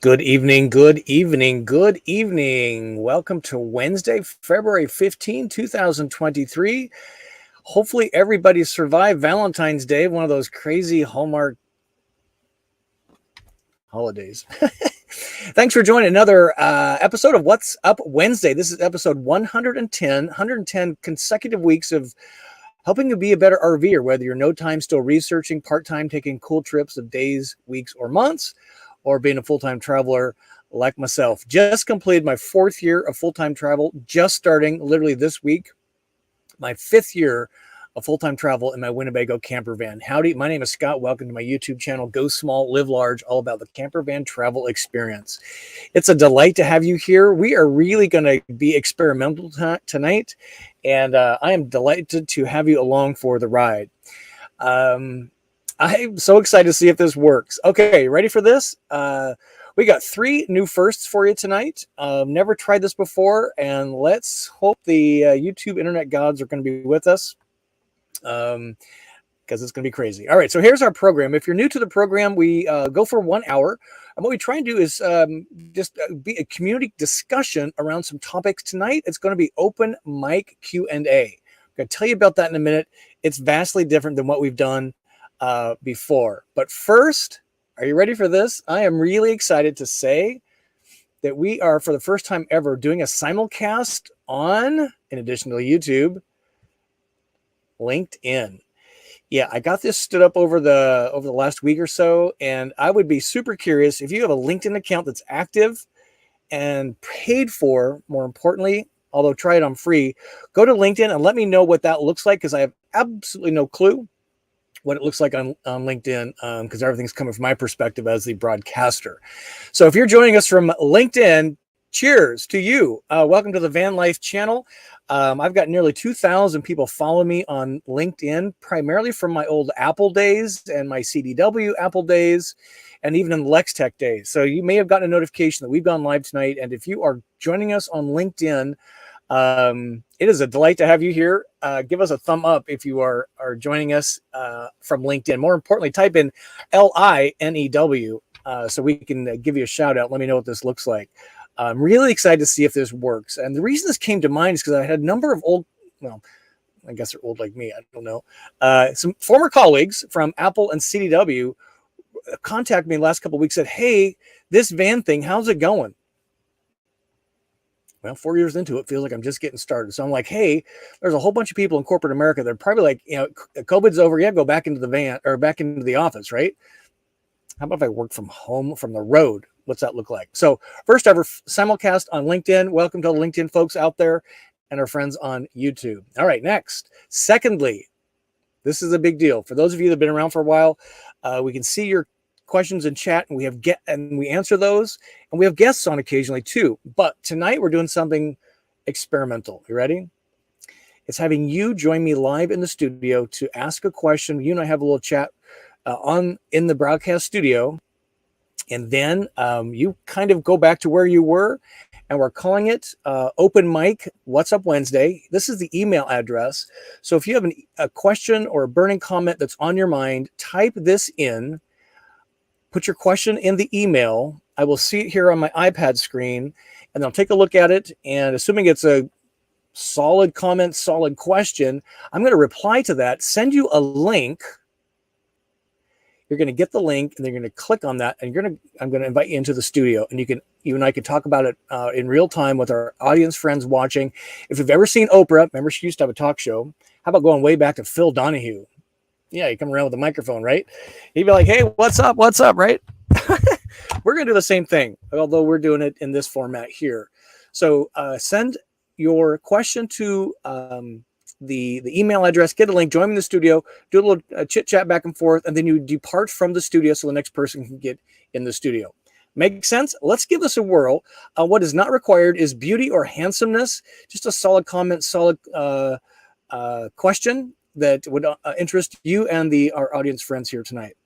Good evening, good evening, good evening. Welcome to Wednesday, February 15, 2023. Hopefully everybody survived Valentine's Day, one of those crazy Hallmark holidays. Thanks for joining another episode of What's Up Wednesday. This is episode 110 consecutive weeks of helping you be a better RVer, whether you're no time still researching, part-time taking cool trips of days, weeks, or months, or being a full-time traveler like myself. Just completed my 4th year of full-time travel, just starting literally this week, my 5th year of full-time travel in my Winnebago camper van. Howdy, my name is Scott. Welcome to my YouTube channel, Go Small, Live Large, all about the camper van travel experience. It's a delight to have you here. We are really going to be experimental tonight, and I am delighted to have you along for the ride. I'm so excited to see if this works. Okay, ready for this? We got 3 new firsts for you tonight. Never tried this before, and let's hope the YouTube internet gods are going to be with us, because it's going to be crazy. All right, so here's our program. If you're new to the program, we go for 1 hour. And what we try and do is just be a community discussion around some topics. Tonight, it's going to be open mic Q&A. I'm going to tell you about that in a minute. It's vastly different than what we've done before. But first, are you ready for this? I am really excited to say that we are, for the first time ever, doing a simulcast on, in addition to YouTube, LinkedIn. Yeah, I got this stood up over the last week or so, and I would be super curious if you have a LinkedIn account that's active and paid for, more importantly, although try it on free, go to LinkedIn and let me know what that looks like, because I have absolutely no clue what it looks like on LinkedIn, because everything's coming from my perspective as the broadcaster. So if you're joining us from LinkedIn, cheers to you. Welcome to the Vanlife channel. I've got nearly 2,000 people follow me on LinkedIn, primarily from my old Apple days and my CDW Apple days, and even in Lex Tech days. So you may have gotten a notification that we've gone live tonight. And if you are joining us on LinkedIn, it is a delight to have you here. Give us a thumb up if you are joining us from LinkedIn. More importantly, type in LINEW so we can give you a shout out. Let me know what this looks like. I'm really excited to see if this works. And the reason this came to mind is because I had a number of old, well, I guess they're old like me, I don't know, some former colleagues from Apple and CDW contacted me the last couple of weeks, said, hey, this van thing, how's it going? Well, 4 years into it, feels like I'm just getting started. So I'm like, hey, there's a whole bunch of people in corporate America that are probably like, COVID's over. Yeah, go back into the van or back into the office, right? How about if I work from home, from the road? What's that look like? So first ever simulcast on LinkedIn. Welcome to all the LinkedIn folks out there and our friends on YouTube. All right, next. Secondly, this is a big deal. For those of you that have been around for a while, we can see your questions in chat, and we answer those, and we have guests on occasionally too. But tonight we're doing something experimental. You ready? It's having you join me live in the studio to ask a question. You and I have a little chat in the broadcast studio, and then you kind of go back to where you were, and we're calling it Open Mic What's Up Wednesday. This is the email address. So if you have a question or a burning comment that's on your mind, type this in. Put your question in the email. I will see it here on my iPad screen, and I'll take a look at it. And assuming it's a solid comment, solid question, I'm going to reply to that, send you a link. You're going to get the link, and then you're going to click on that, and I'm going to invite you into the studio, and you and I can talk about it in real time with our audience friends watching. If you've ever seen Oprah, remember she used to have a talk show. How about going way back to Phil Donahue? Yeah, you come around with a microphone, right? He'd be like, hey, what's up, right? We're going to do the same thing, although we're doing it in this format here. So send your question to the email address, get a link, join me in the studio, do a little chit-chat back and forth, and then you depart from the studio so the next person can get in the studio. Make sense? Let's give this a whirl. What is not required is beauty or handsomeness, just a solid comment, solid question that would interest you and our audience friends here tonight.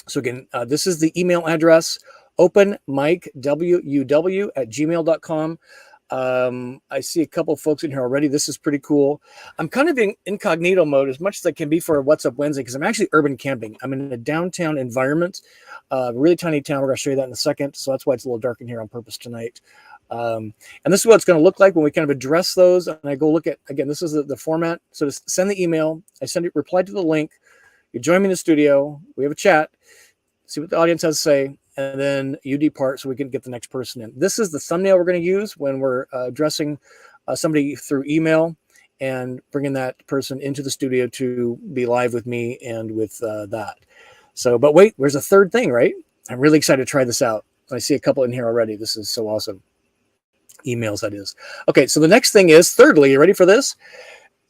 So again, this is the email address, openmicwuw@gmail.com. I see a couple folks in here already. This is pretty cool. I'm kind of in incognito mode as much as I can be for What's Up Wednesday because I'm actually urban camping. I'm in a downtown environment, really tiny town. We're going to show you that in a second. So that's why it's a little dark in here on purpose tonight. And this is what it's going to look like when we kind of address those. And I go look at, again, this is the format. So just send the email. I send it, reply to the link. You join me in the studio. We have a chat. See what the audience has to say. And then you depart so we can get the next person in. This is the thumbnail we're going to use when we're addressing somebody through email and bringing that person into the studio to be live with me and with that. So, but wait, there's a third thing, right? I'm really excited to try this out. I see a couple in here already. This is so awesome. Emails, that is. Okay, so the next thing is, thirdly, you ready for this?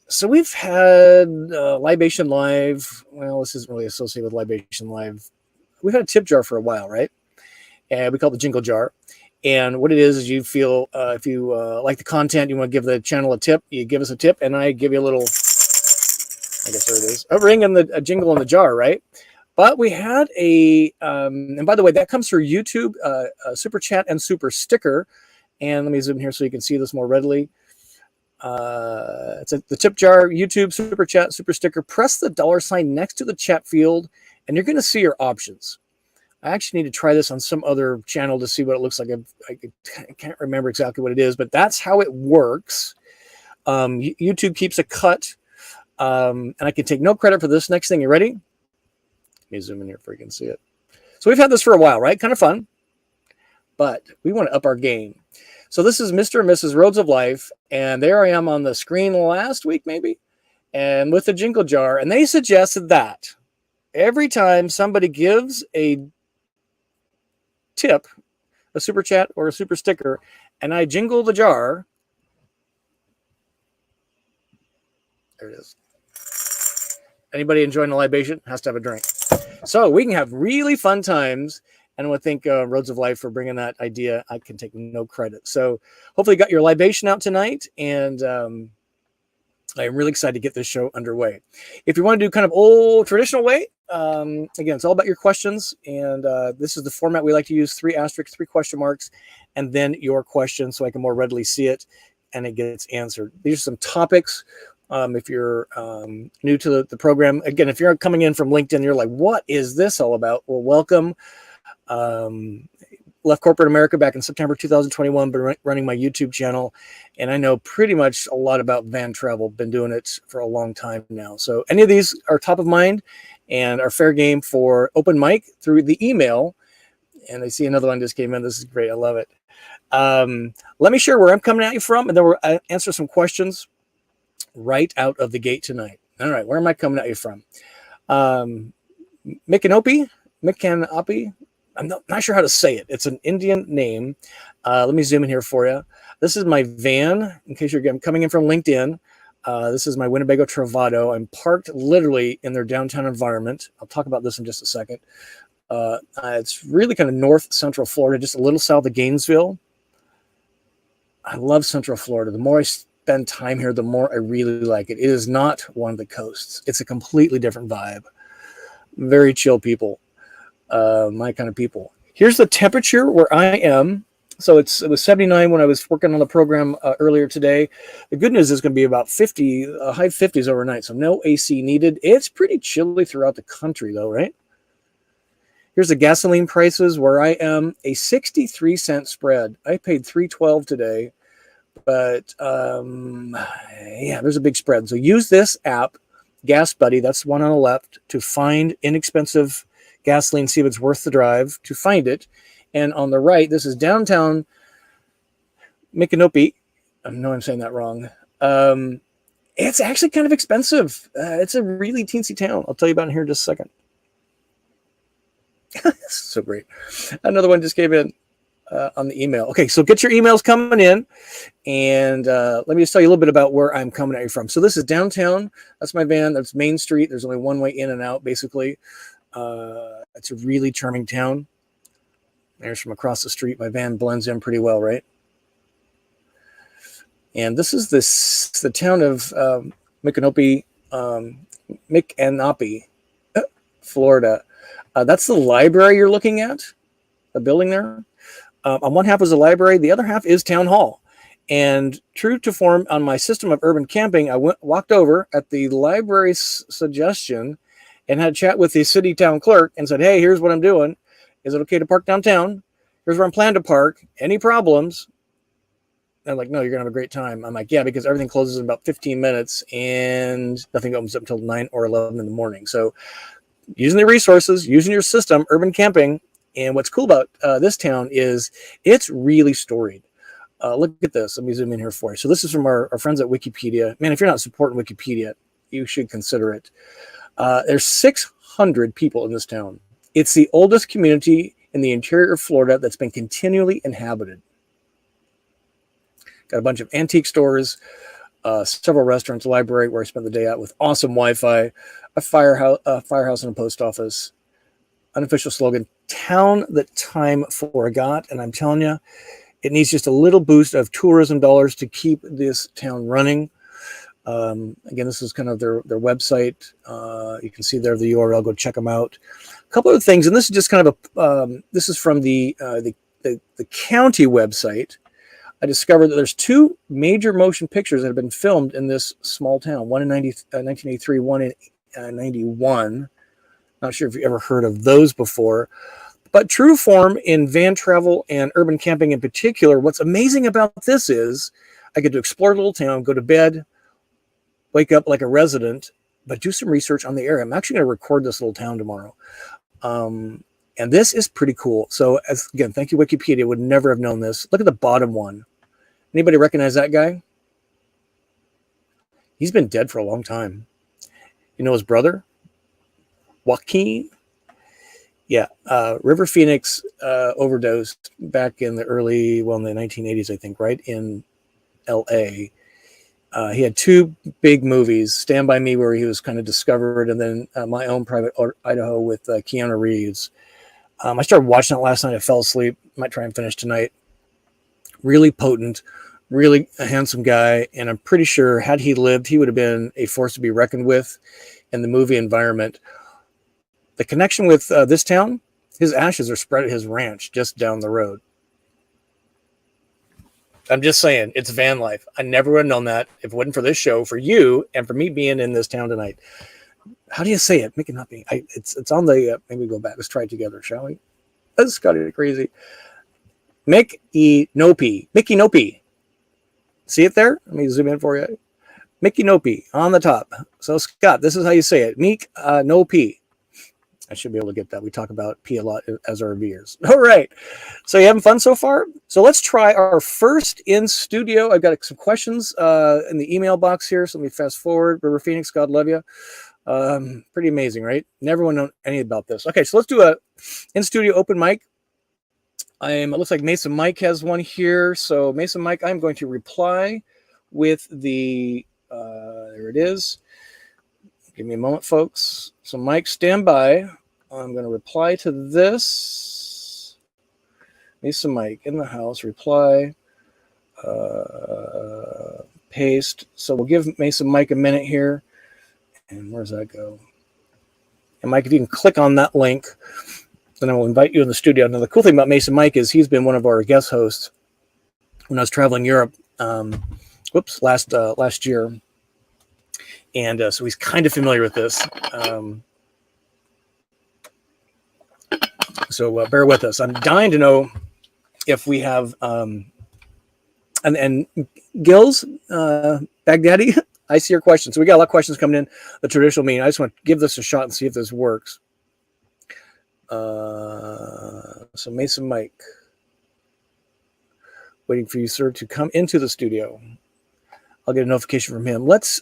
So we've had Libation Live. Well, this isn't really associated with Libation Live. We've had a tip jar for a while, right? And we call it the jingle jar. And what it is you feel, if you like the content, you want to give the channel a tip, you give us a tip, and I give you a little, I guess there it is, a ring and a jingle in the jar, right? But we had and by the way, that comes through YouTube, Super Chat and Super Sticker. And let me zoom here so you can see this more readily. It's the tip jar, YouTube, Super Chat, Super Sticker. Press the $ next to the chat field, and you're going to see your options. I actually need to try this on some other channel to see what it looks like. I can't remember exactly what it is, but that's how it works. YouTube keeps a cut, and I can take no credit for this. Next thing, you ready? Let me zoom in here so you can see it. So we've had this for a while, right? Kind of fun, but we want to up our game. So this is Mr. and Mrs. Roads of Life, and there I am on the screen last week, maybe, and with the jingle jar, and they suggested that every time somebody gives a tip, a super chat or a super sticker, and I jingle the jar, there it is. Anybody enjoying a libation has to have a drink. So we can have really fun times. And I want to thank Roads of Life for bringing that idea. I can take no credit. So hopefully you got your libation out tonight. And I'm really excited to get this show underway. If you want to do kind of old traditional way, again, it's all about your questions. And this is the format we like to use: 3 asterisks, 3 question marks, and then your question so I can more readily see it and it gets answered. These are some topics. If you're new to the program, again, if you're coming in from LinkedIn, you're like, what is this all about? Well, welcome. Left corporate America back in September 2021, been running my YouTube channel, and I know pretty much a lot about van travel. Been doing it for a long time now. So any of these are top of mind and are fair game for open mic through the email. And I see another one just came in. This is great. I love it. Let me share where I'm coming at you from, and then we'll answer some questions right out of the gate tonight. All right, where am I coming at you from? Micanopy. I'm not sure how to say it. It's an Indian name. Let me zoom in here for you. This is my van, in case I'm coming in from LinkedIn. This is my Winnebago Travato. I'm parked literally in their downtown environment. I'll talk about this in just a second. It's really kind of north central Florida, just a little south of Gainesville. I love Central Florida. The more I spend time here, the more I really like it. It is not one of the coasts. It's a completely different vibe. Very chill people. My kind of people. Here's the temperature where I am. So it was 79 when I was working on the program earlier today. The good news is going to be about 50, high 50s overnight. So no AC needed. It's pretty chilly throughout the country though, right? Here's the gasoline prices where I am. A 63-cent spread. I paid $3.12 today, but yeah, there's a big spread. So use this app, Gas Buddy. That's the one on the left, to find inexpensive gasoline, see if it's worth the drive, to find it. And on the right, this is downtown Micanopy. I know I'm saying that wrong. It's actually kind of expensive. It's a really teensy town. I'll tell you about it here in just a second. So great. Another one just came in on the email. Okay, so get your emails coming in. And let me just tell you a little bit about where I'm coming at you from. So this is downtown. That's my van. That's Main Street. There's only one way in and out, basically. It's a really charming town. There's from across the street. My van blends in pretty well, right? And this is the town of Micanopy, Florida. That's the library you're looking at, the building there. On one half is a library. The other half is town hall. And true to form on my system of urban camping, I walked over at the library's suggestion and had a chat with the city town clerk and said, hey, here's what I'm doing. Is it okay to park downtown? Here's where I'm planning to park. Any problems? And I'm like, no, you're going to have a great time. I'm like, yeah, because everything closes in about 15 minutes and nothing opens up until 9 or 11 in the morning. So using the resources, using your system, urban camping. And what's cool about this town is it's really storied. Look at this. Let me zoom in here for you. So this is from our friends at Wikipedia. Man, if you're not supporting Wikipedia, you should consider it. There's 600 people in this town. It's the oldest community in the interior of Florida that's been continually inhabited. Got a bunch of antique stores, several restaurants, a library where I spent the day out with awesome Wi-Fi, a firehouse and a post office. Unofficial slogan, town that time forgot. And I'm telling you, it needs just a little boost of tourism dollars to keep this town running. Again, this is kind of their website. You can see there the URL. Go check them out. A couple of things, and this is just kind of this is from the county website. I discovered that there's two major motion pictures that have been filmed in this small town. One in 1983, one in 91. Not sure if you ever heard of those before. But true form in van travel and urban camping in particular, what's amazing about this is I get to explore the little town, go to bed, wake up like a resident, but do some research on the area. I'm actually going to record this little town tomorrow. And this is pretty cool. So again, thank you, Wikipedia. Would never have known this. Look at the bottom one. Anybody recognize that guy? He's been dead for a long time. You know his brother? Joaquin? Yeah, River Phoenix overdosed back in the in the 1980s, I think, right, in L.A. He had two big movies, Stand By Me, where he was kind of discovered, and then My Own Private Idaho with Keanu Reeves. I started watching it last night. I fell asleep. Might try and finish tonight. Really potent, really a handsome guy, and I'm pretty sure had he lived, he would have been a force to be reckoned with in the movie environment. The connection with this town, his ashes are spread at his ranch just down the road. I'm just saying, it's van life. I never would have known that if it wasn't for this show, for you, and for me being in this town tonight. How do you say it? Micanopy. It's on the, maybe go back. Let's try it together, shall we? That's got it crazy. Micanopy. See it there? Let me zoom in for you. Micanopy on the top. So Scott, this is how you say it. Micanopy. I should be able to get that. We talk about P a lot as our viewers. All right. So you having fun so far? So let's try our first in studio. I've got some questions in the email box here. So let me fast forward. River Phoenix, God love you. Pretty amazing, right? Never would know any about this. Okay, so let's do a in studio open mic. It looks like Mason Mike has one here. So Mason Mike, I'm going to reply with the, there it is. Give me a moment, folks. So Mike, stand by. I'm going to reply to this. Mason Mike in the house, reply, paste. So we'll give Mason Mike a minute here. And where does that go? And Mike, if you can click on that link, then I will invite you in the studio. Now, the cool thing about Mason Mike is he's been one of our guest hosts when I was traveling Europe, last year. And so he's kind of familiar with this. So bear with us. I'm dying to know if we have, and Gills, Baghdadi, I see your question. So we got a lot of questions coming in the traditional meeting. I just want to give this a shot and see if this works. So Mason Mike, waiting for you, sir, to come into the studio. I'll get a notification from him. Let's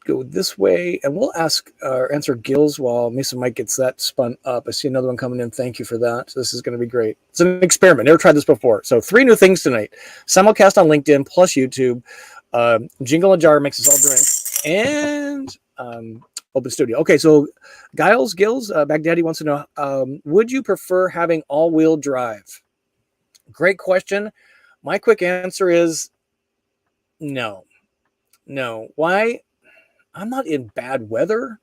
go this way, and we'll answer Gills while Mason Mike gets that spun up. I see another one coming in. Thank you for that. This is going to be great. It's an experiment. Never tried this before. So 3 new things tonight. Simulcast on LinkedIn plus YouTube. Jingle and jar makes us all drink. And open studio. Okay, so Gills, Baghdadi wants to know, would you prefer having all-wheel drive? Great question. My quick answer is no. Why? I'm not in bad weather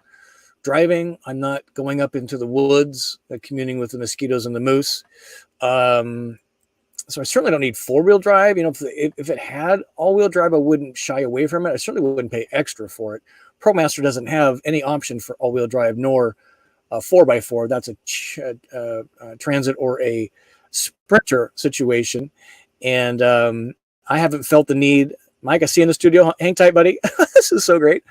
driving. I'm not going up into the woods, communing with the mosquitoes and the moose. So I certainly don't need 4-wheel drive. You know, if it had all-wheel drive, I wouldn't shy away from it. I certainly wouldn't pay extra for it. ProMaster doesn't have any option for all-wheel drive, nor 4x4. That's a Transit or a Sprinter situation. And I haven't felt the need. Mike, I see you in the studio. Hang tight, buddy. This is so great.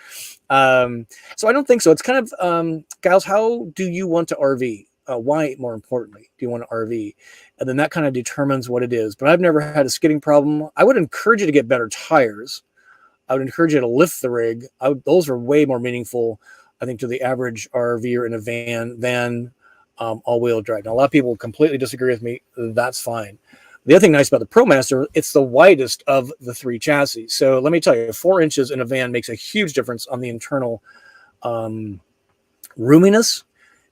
So I don't think so. It's kind of, Giles, how do you want to RV? Why, more importantly, do you want to RV? And then that kind of determines what it is. But I've never had a skidding problem. I would encourage you to get better tires. I would encourage you to lift the rig. Those are way more meaningful, I think, to the average RVer in a van than all-wheel drive. Now, a lot of people completely disagree with me. That's fine. The other thing nice about the ProMaster, it's the widest of the 3 chassis. So let me tell you, 4 inches in a van makes a huge difference on the internal roominess.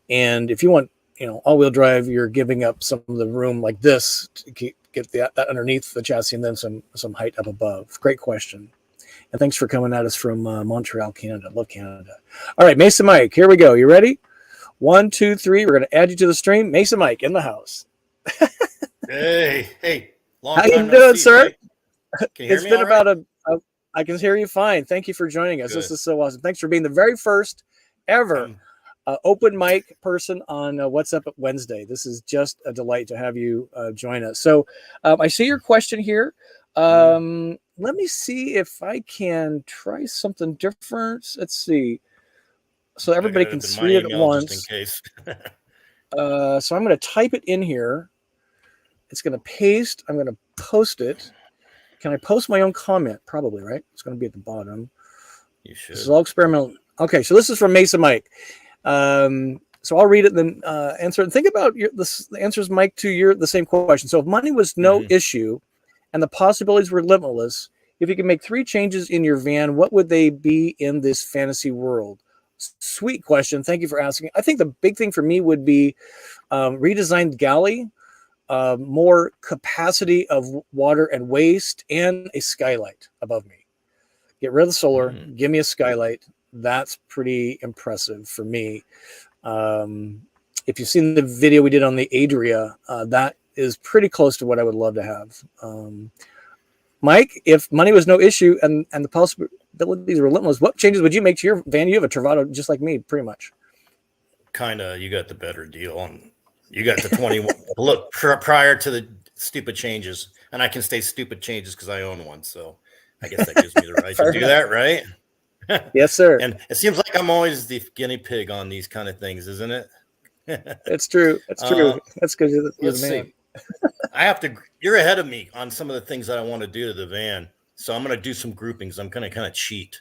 And if you want, all-wheel drive, you're giving up some of the room like this to get that underneath the chassis and then some height up above. Great question. And thanks for coming at us from Montreal, Canada. Love Canada. All right, Mesa Mike, here we go. You ready? 1, 2, 3. We're going to add you to the stream. Mesa Mike in the house. Hey. Long How time you doing, sir? Right? Can you hear it's me been about right? I can hear you fine. Thank you for joining us. Good. This is so awesome. Thanks for being the very first ever open mic person on What's Up at Wednesday. This is just a delight to have you join us. So I see your question here. Let me see if I can try something different. Let's see. So everybody can see it at once. Just in case. So I'm going to type it in here. It's going to paste. I'm going to post it. Can I post my own comment? Probably, right? It's going to be at the bottom. You should. This is all experimental. Okay, so this is from Mesa Mike. So I'll read it and then answer it. Think about the answers, Mike, to the same question. So if money was no issue and the possibilities were limitless, if you could make 3 changes in your van, what would they be in this fantasy world? Sweet question. Thank you for asking. I think the big thing for me would be redesigned galley, more capacity of water and waste, and a skylight above me. Get rid of the solar. Give me a skylight. That's pretty impressive for me. If you've seen the video we did on the Adria, that is pretty close to what I would love to have. Mike, if money was no issue and the possibilities were limitless, what changes would you make to your van? You have a Travato just like me, pretty much. Kind of, you got the better deal on. You got the 21. Look, prior to the stupid changes, and I can say stupid changes because I own one, so I guess that gives me the right to do that, right? Yes, sir. And it seems like I'm always the guinea pig on these kind of things, isn't it? It's true. It's true. That's because you're the man. I have to. You're ahead of me on some of the things that I want to do to the van, so I'm going to do some groupings. I'm going to kind of cheat.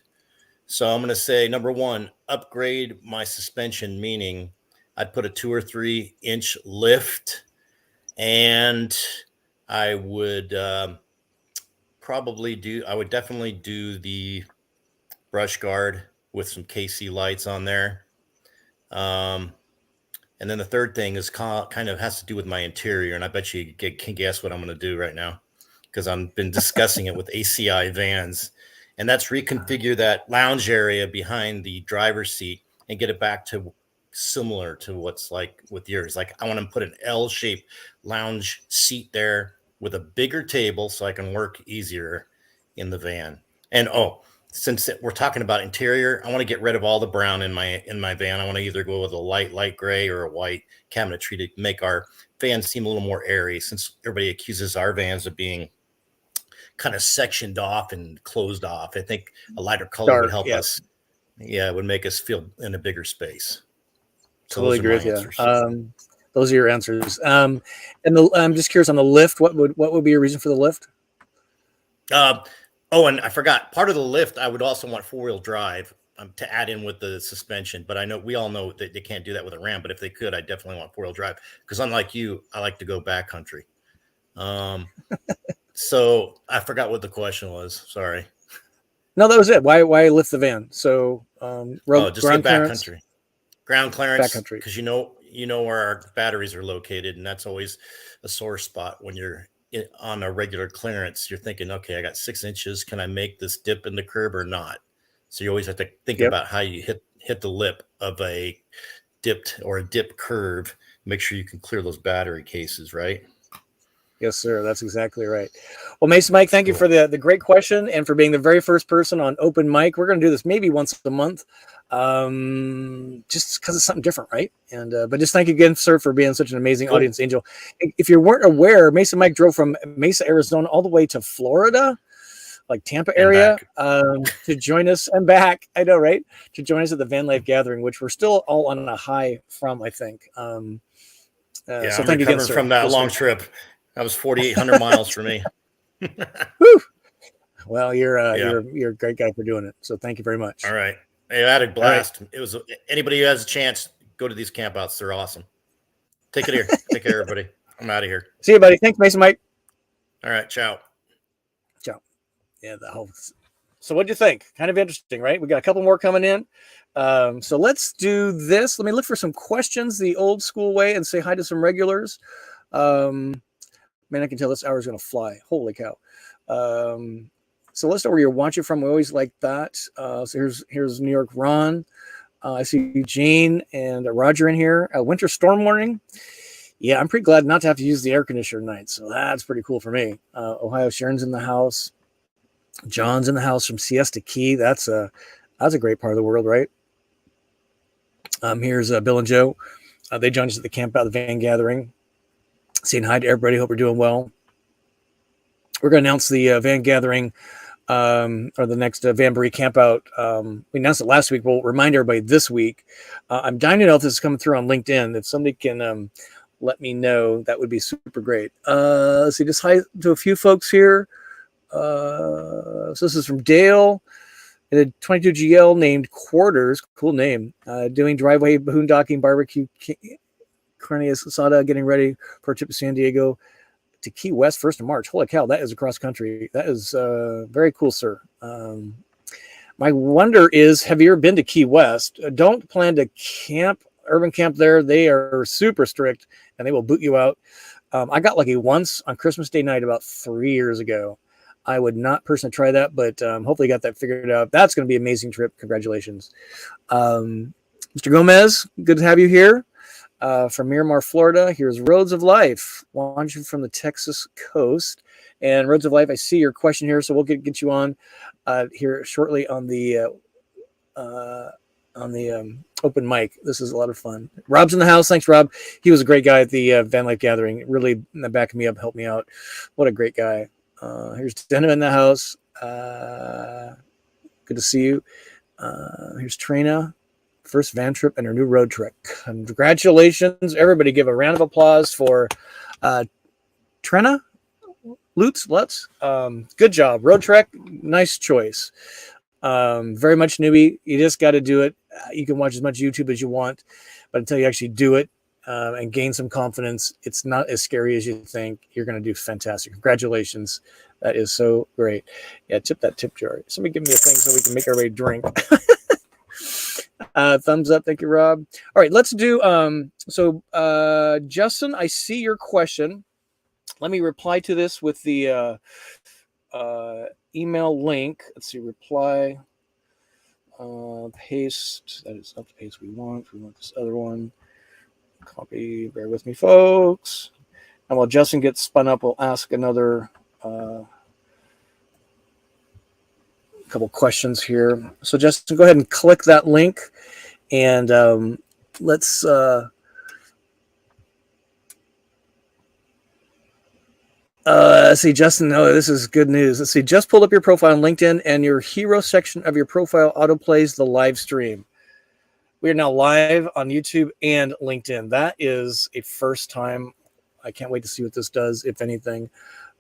So I'm going to say, number 1, upgrade my suspension, meaning I'd put a 2 or 3 inch lift, and I would definitely do the brush guard with some KC lights on there. And then the third thing is kind of has to do with my interior, and I bet you can guess what I'm going to do right now because I've been discussing it with ACI vans, and that's reconfigure that lounge area behind the driver's seat and get it back to similar to what's like with yours. Like I want to put an L-shaped lounge seat there with a bigger table so I can work easier in the van. And since we're talking about interior, I want to get rid of all the brown in my van. I want to either go with a light gray or a white cabinetry to make our van seem a little more airy, since everybody accuses our vans of being kind of sectioned off and closed off. I think a lighter color would help us. Yeah, it would make us feel in a bigger space. So totally agree with you. Those are your answers. And I'm just curious on the lift. What would be your reason for the lift? And I forgot, part of the lift, I would also want 4-wheel drive to add in with the suspension. But we all know that they can't do that with a Ram. But if they could, I definitely want 4-wheel drive because unlike you, I like to go backcountry. So I forgot what the question was. Sorry. No, that was it. Why lift the van? So just get backcountry. Ground clearance, because you know where our batteries are located, and that's always a sore spot when you're on a regular clearance. You're thinking, okay, I got 6 inches. Can I make this dip in the curb or not? So you always have to think about how you hit the lip of a dipped or a dip curve. Make sure you can clear those battery cases, right? Yes, sir. That's exactly right. Well, Mason Mike, thank you Cool. for the great question and for being the very first person on Open Mic. We're going to do this maybe once a month, just because it's something different, right? And but just thank you again, sir, for being such an amazing audience angel. If you weren't aware, Mason Mike drove from Mesa, Arizona, all the way to Florida, like Tampa area, to join us and back. I know, right? To join us at the Vanlife gathering, which we're still all on a high from, I think. Yeah, so I'm thank you again, recovering sir. from that long trip. That was 4,800 miles for me. Whew. Well, you're Yeah. you're a great guy for doing it. So thank you very much. All right. Hey, I had a All right. blast. It was anybody who has a chance, go to these campouts. They're awesome. Take it here. Take care, everybody. I'm out of here. See you, buddy. Thanks, Mason Mike. All right. Ciao. Ciao. Yeah, the whole. So what'd you think? Kind of interesting, right? We got a couple more coming in. So let's do this. Let me look for some questions the old school way and say hi to some regulars. Man, I can tell this hour is going to fly. Holy cow. So let's know where you're watching from. We always like that. So here's New York Ron. I see Jane and Roger in here. Winter storm warning. Yeah, I'm pretty glad not to have to use the air conditioner tonight. So that's pretty cool for me. Ohio Sharon's in the house. John's in the house from Siesta Key. That's a great part of the world, right? Here's Bill and Joe. They joined us at the camp out of the van gathering. Saying hi to everybody. Hope you're doing well. We're going to announce the van gathering or the next Vanbury camp out. We announced it last week. We'll remind everybody this week. I'm dying to know if this is coming through on LinkedIn. If somebody can let me know, that would be super great. Let's see, just hi to a few folks here. So this is from Dale. A 22GL named Quarters, cool name, doing driveway boondocking barbecue carne asada, getting ready for a trip to San Diego to Key West 1st of March. Holy cow, that is across country. That is very cool, sir. My wonder is, have you ever been to Key West? Don't plan to urban camp there. They are super strict and they will boot you out. I got lucky once on Christmas Day night about 3 years ago. I would not personally try that, but hopefully got that figured out. That's going to be an amazing trip. Congratulations. Mr. Gomez, good to have you here. From Miramar, Florida. Here's Roads of Life, watching from the Texas coast. And Roads of Life, I see your question here, so we'll get you on here shortly on the open mic. This is a lot of fun. Rob's in the house. Thanks, Rob. He was a great guy at the Van Life gathering. Really backed me up, helped me out. What a great guy. Here's Denim in the house. Good to see you. Here's Trina. First van trip and her new road trip. Congratulations. Everybody give a round of applause for Trina Lutz. Good job. Road trek. Nice choice. Very much newbie. You just got to do it. You can watch as much YouTube as you want, but until you actually do it and gain some confidence, it's not as scary as you think. You're going to do fantastic. Congratulations. That is so great. Yeah, tip that tip jar. Somebody give me a thing so we can make everybody drink. Thumbs up. Thank you, Rob. All right, let's do Justin, I see your question. Let me reply to this with the email link. Let's see, reply, paste. That is not the paste we want. We want this other one. Copy. Bear with me, folks. And while Justin gets spun up, we'll ask another couple questions here. So Justin, go ahead and click that link, and let's see, Justin. Oh, this is good news. Let's see. Just pulled up your profile on LinkedIn, and your hero section of your profile autoplays the live stream. We are now live on YouTube and LinkedIn. That is a first time. I can't wait to see what this does, if anything.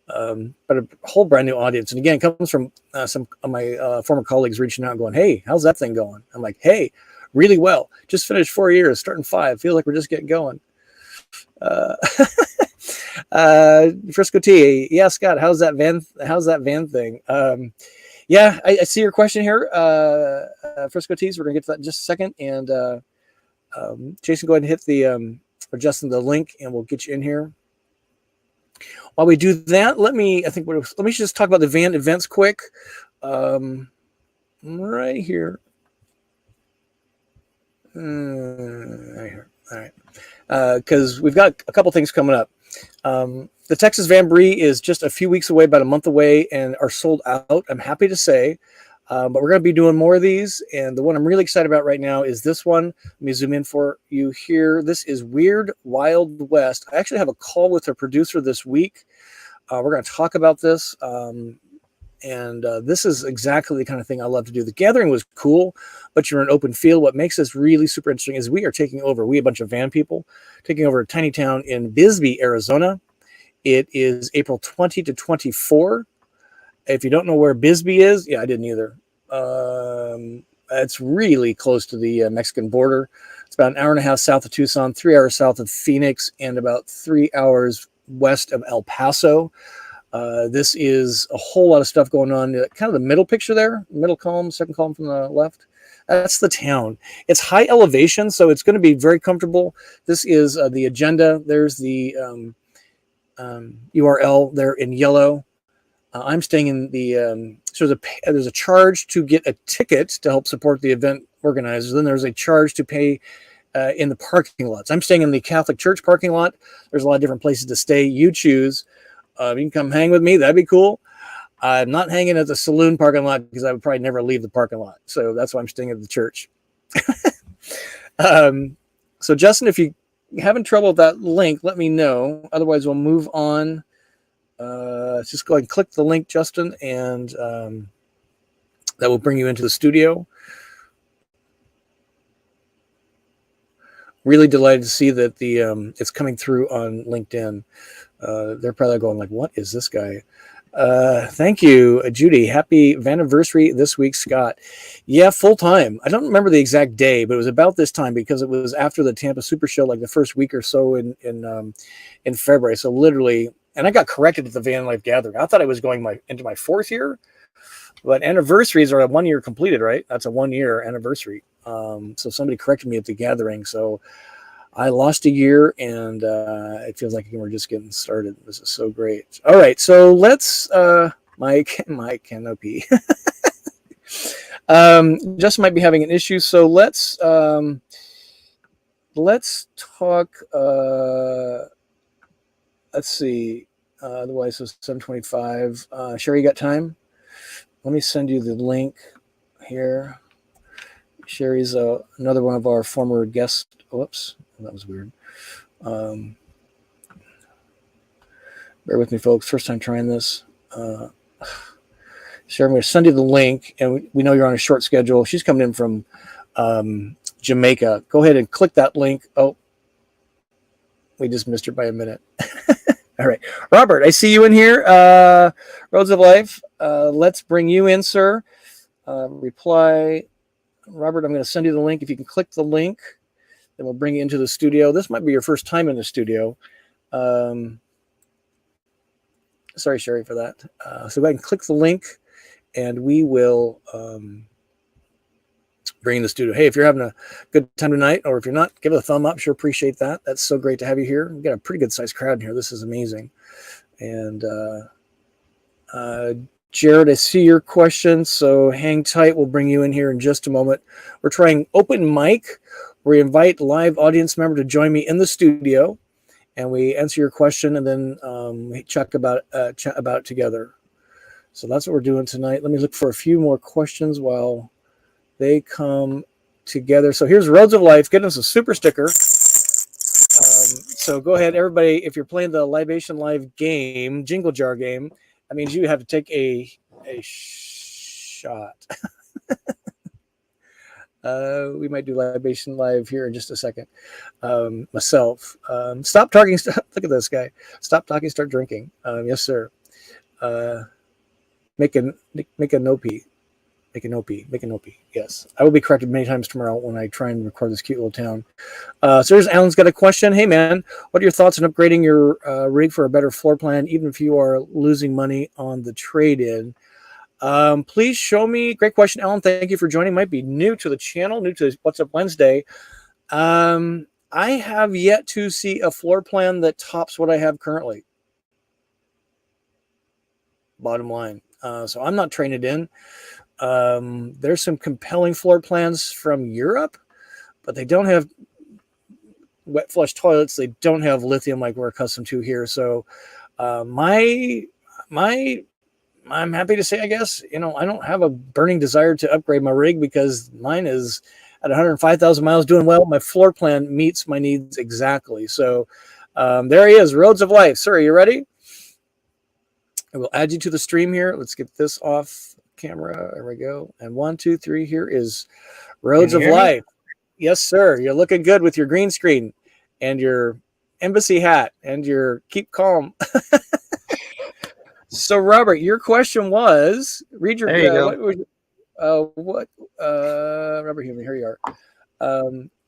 But a whole brand new audience. And again, it comes from some of my former colleagues reaching out and going, hey, how's that thing going? I'm like, hey, really well. Just finished 4 years, starting 5. Feels like we're just getting going. Frisco T, yeah, Scott, how's that van thing? Yeah, I see your question here. Frisco T's, we're gonna get to that in just a second. And Jason, go ahead and hit the or Justin the link, and we'll get you in here. While we do that, let me just talk about the van events quick. Right here. Right here. All right. Because we've got a couple things coming up. The Texas Vanbree is just a few weeks away, about a month away, and are sold out, I'm happy to say. But we're going to be doing more of these. And the one I'm really excited about right now is this one. Let me zoom in for you here. This is Weird Wild West. I actually have a call with a producer this week. We're going to talk about this. And this is exactly the kind of thing I love to do. The gathering was cool, but you're in an open field. What makes this really super interesting is we are taking over. We, a bunch of van people, taking over a tiny town in Bisbee, Arizona. It is April 20 to 24. If you don't know where Bisbee is, yeah, I didn't either. It's really close to the Mexican border. It's about an hour and a half south of Tucson, 3 hours south of Phoenix, and about 3 hours west of El Paso. This is a whole lot of stuff going on. Kind of the middle picture there, middle column, second column from the left. That's the town. It's high elevation, so it's going to be very comfortable. This is the agenda. There's the URL there in yellow. I'm staying in the, so there's a charge to get a ticket to help support the event organizers. Then there's a charge to pay in the parking lots. I'm staying in the Catholic Church parking lot. There's a lot of different places to stay. You choose. You can come hang with me. That'd be cool. I'm not hanging at the saloon parking lot because I would probably never leave the parking lot. So that's why I'm staying at the church. So Justin, if you're having trouble with that link, let me know. Otherwise, we'll move on. Just go ahead and click the link, Justin, and that will bring you into the studio. Really delighted to see that the it's coming through on LinkedIn. They're probably going like, what is this guy? Thank you, Judy. Happy Vanniversary this week, Scott. Yeah, full time. I don't remember the exact day, but it was about this time because it was after the Tampa Super Show, like the first week or so in February. So literally, and I got corrected at the Van Life Gathering. I thought I was going into my fourth year, but anniversaries are a 1 year completed, right? That's a 1 year anniversary. So somebody corrected me at the gathering. So I lost a year, and it feels like we're just getting started. This is so great. All right, so let's my canopy. Just might be having an issue, so let's talk. Let's see. Otherwise, it's 7:25. Sherry, you got time? Let me send you the link here. Sherry's another one of our former guests. Whoops. That was weird. Bear with me, folks. First time trying this. Sherry, I'm going to send you the link, and we know you're on a short schedule. She's coming in from Jamaica. Go ahead and click that link. Oh, we just missed her by a minute. All right. Robert, I see you in here. Roads of Life. Let's bring you in, sir. Reply. Robert, I'm going to send you the link. If you can click the link, then we'll bring you into the studio. This might be your first time in the studio. Sorry, Sherry, for that. So go ahead and click the link, and we will bring in the studio. Hey, if you're having a good time tonight, or if you're not, give it a thumb up. Sure appreciate that. That's so great to have you here. We've got a pretty good sized crowd in here. This is amazing. And Jared, I see your question, so hang tight. We'll bring you in here in just a moment. We're trying open mic. We invite live audience member to join me in the studio, and we answer your question, and then we chat about it together. So that's what we're doing tonight. Let me look for a few more questions while they come together. So here's Roads of Life. Getting us a super sticker. So go ahead, everybody. If you're playing the Libation Live game, Jingle Jar game, that means you have to take a shot. We might do Libation Live here in just a second. Myself. Stop talking. Look at this guy. Stop talking. Start drinking. Yes, sir. Micanopy. Yes. I will be corrected many times tomorrow when I try and record this cute little town. So there's Alan's got a question. Hey, man, what are your thoughts on upgrading your rig for a better floor plan, even if you are losing money on the trade-in? Please show me. Great question, Alan. Thank you for joining. Might be new to the channel, new to What's Up Wednesday. I have yet to see a floor plan that tops what I have currently. Bottom line. So I'm not trading it in. There's some compelling floor plans from Europe, but they don't have wet flush toilets. They don't have lithium like we're accustomed to here. So my I'm happy to say, I guess, I don't have a burning desire to upgrade my rig because mine is at 105,000 miles doing well. My floor plan meets my needs exactly. So there he is, Roads of Life. Sir, are you ready? I will add you to the stream here. Let's get this off camera. There we go. And 1, 2, 3, here is Roads of Life. Yes, sir. You're looking good with your green screen and your embassy hat and your keep calm. So, Robert, your question was, read your, there you go. Robert Human, here you are.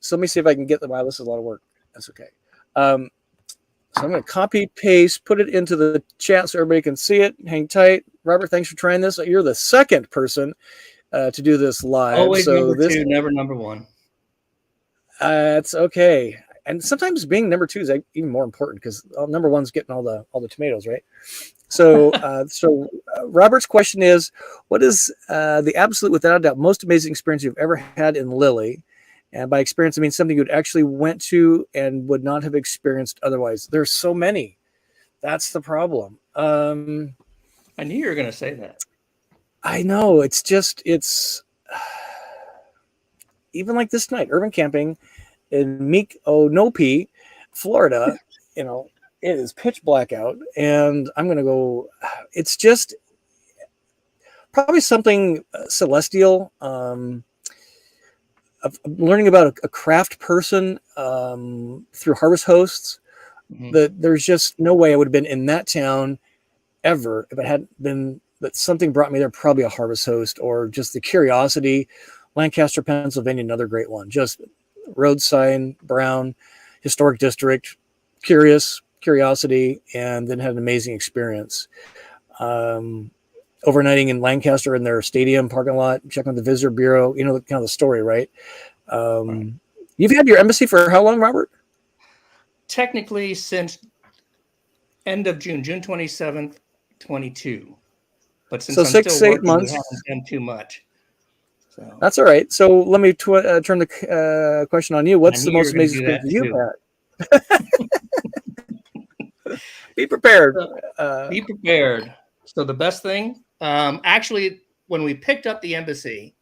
So let me see if I can get them. Wow, this is a lot of work. That's okay. So I'm going to copy, paste, put it into the chat so everybody can see it. Hang tight. Robert, thanks for trying this. You're the second person to do this live. Always number 2, never number 1. It's okay. And sometimes being number 2 is even more important because number 1's getting all the tomatoes, right? So, Robert's question is, what is the absolute, without a doubt, most amazing experience you've ever had in Lily? And by experience, I mean something you'd actually went to and would not have experienced otherwise. There's so many. That's the problem. I knew you were going to say that. I know. It's even like this night, urban camping in Micanopy, Florida, it is pitch black out, and I'm going to go. It's just probably something celestial. Of learning about a craft person through Harvest Hosts. Mm-hmm. That there's just no way I would have been in that town ever if it hadn't been that something brought me there. Probably a Harvest Host or just the curiosity. Lancaster, Pennsylvania, another great one. Just Roadside, Brown, historic district, curiosity, and then had an amazing experience. Overnighting in Lancaster in their stadium parking lot, checking with the visitor bureau, kind of the story, right? Right. You've had your embassy for how long, Robert? Technically since end of June 27th, 22. But since so I'm 6, still 8 working, months. we haven't done too much. So that's all right. So let me turn the question on you. What's the most amazing experience you've had? Be prepared. Be prepared. So the best thing, actually, when we picked up the embassy,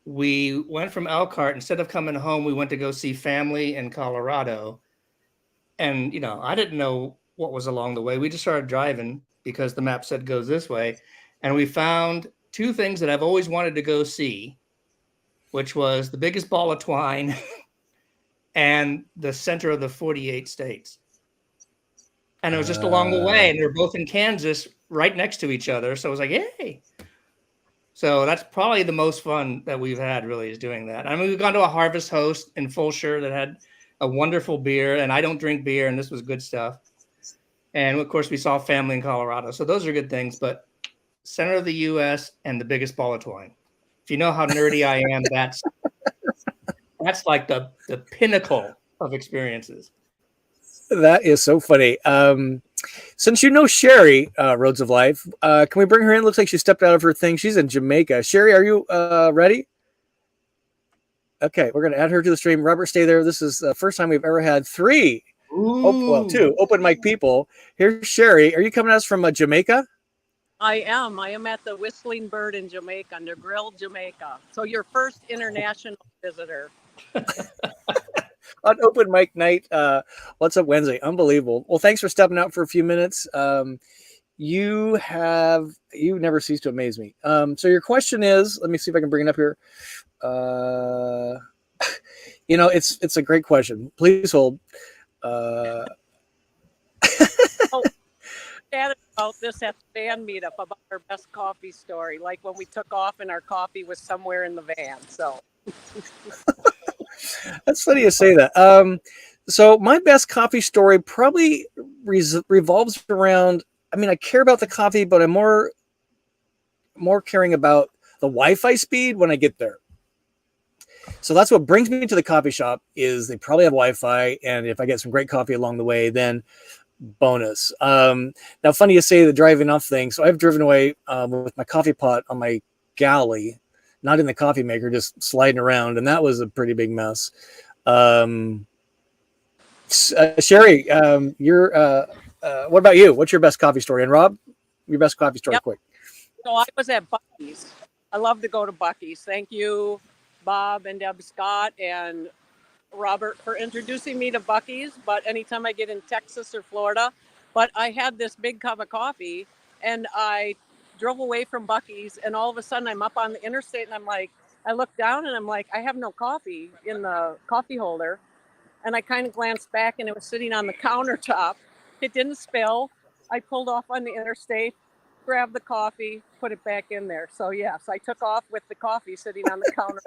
we went from Elkhart. Instead of coming home, we went to go see family in Colorado. And, I didn't know what was along the way. We just started driving because the map said goes this way. And we found 2 things that I've always wanted to go see, which was the biggest ball of twine and the center of the 48 states. And it was just along the way. And they're both in Kansas right next to each other. So I was like, hey. So that's probably the most fun that we've had, really, is doing that. I mean, we've gone to a Harvest Host in Fulshire that had a wonderful beer. And I don't drink beer, and this was good stuff. And, of course, we saw family in Colorado. So those are good things. But center of the U.S. and the biggest ball of twine. If you know how nerdy I am, that's like the pinnacle of experiences. That is so funny. Since you know Sherry, Roads of Life, can we bring her in? Looks like she stepped out of her thing. She's in Jamaica. Sherry, are you ready? Okay, we're going to add her to the stream. Robert, stay there. This is the first time we've ever had 2 open mic people. Here's Sherry. Are you coming at us from Jamaica? I am. I am at the Whistling Bird in Jamaica, Negril, Jamaica. So your first international visitor. On open mic night. What's up Wednesday? Unbelievable. Well, thanks for stepping out for a few minutes. You never cease to amaze me. So your question is, let me see if I can bring it up here. It's a great question. Please hold. Chatted about this at the van meetup about our best coffee story, like when we took off and our coffee was somewhere in the van. So that's funny you say that. So my best coffee story probably revolves around. I mean, I care about the coffee, but I'm more caring about the Wi-Fi speed when I get there. So that's what brings me to the coffee shop. Is they probably have Wi-Fi, and if I get some great coffee along the way, then bonus. Now, funny you say the driving off thing. So I've driven away with my coffee pot on my galley, not in the coffee maker, just sliding around, and that was a pretty big mess. Sherry, what about you? What's your best coffee story? And Rob, your best coffee story, Yep. quick. So I was at Buc-ee's. I love to go to Buc-ee's. Thank you, Bob and Deb Scott and Robert, for introducing me to Buc-ee's. But anytime I get in Texas or Florida, but I had this big cup of coffee and I drove away from Buc-ee's, and all of a sudden I'm up on the interstate and I'm like, I look down and I'm like, I have no coffee in the coffee holder. And I kind of glanced back and it was sitting on the countertop. It didn't spill. I pulled off on the interstate, grabbed the coffee, put it back in there. So yes, I took off with the coffee sitting on the counter.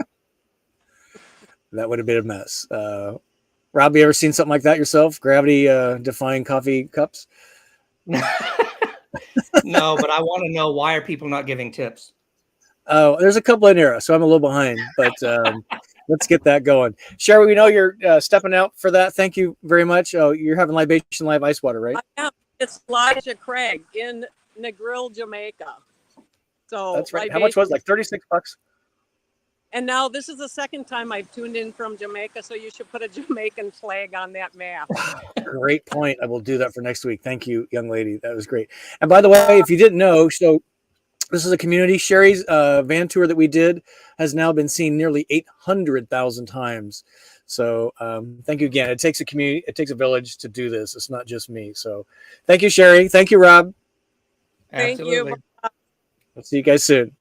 That would have been a mess. Rob, you ever seen something like that yourself? Gravity defying coffee cups? No, but I want to know, why are people not giving tips? Oh, there's a couple in there, so I'm a little behind, but let's get that going. Sherry, we know you're stepping out for that. Thank you very much. Oh, you're having Libation Live Ice Water, right? I am. It's Elijah Craig in Negril, Jamaica. So That's right. How much was it? Like $36? And now this is the second time I've tuned in from Jamaica, so you should put a Jamaican flag on that map. Great point. I will do that for next week. Thank you, young lady. That was great. And by the way, if you didn't know, so this is a community. Sherry's van tour that we did has now been seen nearly 800,000 times. So thank you again. It takes a community, it takes a village to do this. It's not just me. So thank you, Sherry. Thank you, Rob. Absolutely. Thank you. I'll see you guys soon.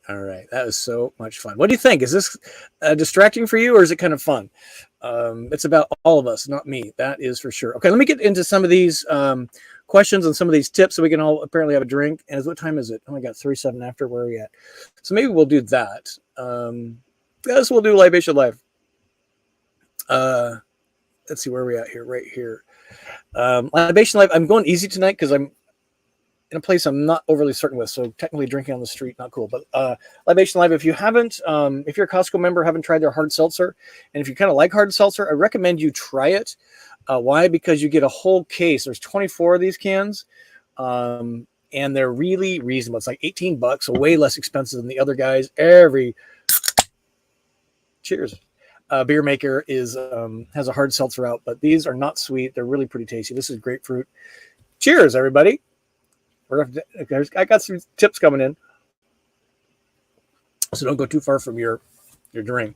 All right. That was so much fun. What do you think? Is this distracting for you, or is it kind of fun? It's about all of us, not me. That is for sure. Okay, let me get into some of these questions and some of these tips so we can all apparently have a drink. And what time is it? Oh my God, 37 after. Where are we at? So maybe we'll do that. Yes, we'll do Libation Live. Let's see where we're at here, right here. Libation Live. I'm going easy tonight because I'm in a place I'm not overly certain with. So technically drinking on the street, not cool. But Libation Live, if you haven't, if you're a Costco member, haven't tried their hard seltzer, and if you kind of like hard seltzer, I recommend you try it. Why? Because you get a whole case. There's 24 of these cans, and they're really reasonable. It's like $18, so way less expensive than the other guys. Cheers. Beer maker is has a hard seltzer out, but these are not sweet. They're really pretty tasty. This is grapefruit. Cheers, everybody. I got some tips coming in, so don't go too far from your drink.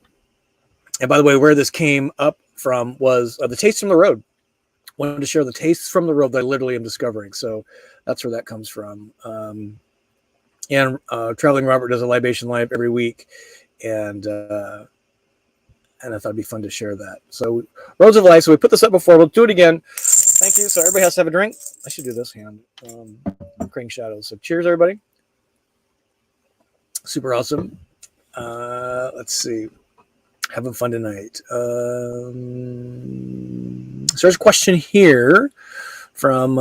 And by the way, where this came up from was the Taste from the Road. Wanted to share the tastes from the road that I literally am discovering. So that's where that comes from. And Traveling Robert does a Libation Live every week, and I thought it'd be fun to share that. So Roads of Life. So we put this up before. We'll do it again. Thank you. So everybody has to have a drink. I should do this hand. Creating shadows. So cheers, everybody. Super awesome. Let's see. Having fun tonight. So there's a question here from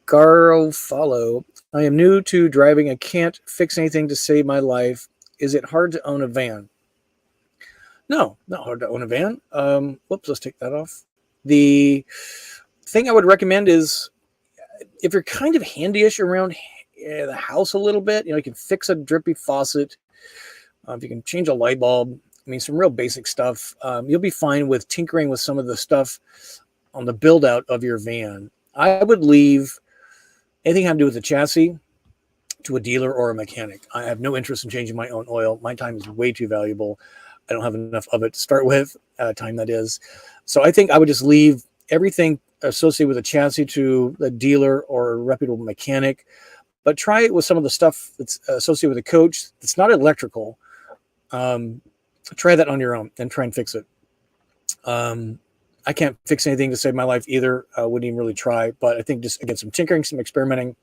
Garofalo. I am new to driving. I can't fix anything to save my life. Is it hard to own a van? No, not hard to own a van. Whoops, let's take that off. The thing I would recommend is if you're kind of handyish around the house a little bit, you know, you can fix a drippy faucet. If you can change a light bulb, I mean, some real basic stuff. You'll be fine with tinkering with some of the stuff on the build out of your van. I would leave anything having to do with the chassis to a dealer or a mechanic. I have no interest in changing my own oil. My time is way too valuable. I don't have enough of it to start with, time that is. So I think I would just leave everything associated with a chassis to the dealer or a reputable mechanic, but try it with some of the stuff that's associated with a coach that's not electrical. Try that on your own and try and fix it. I can't fix anything to save my life either. I wouldn't even really try, but I think just, again, some tinkering, some experimenting,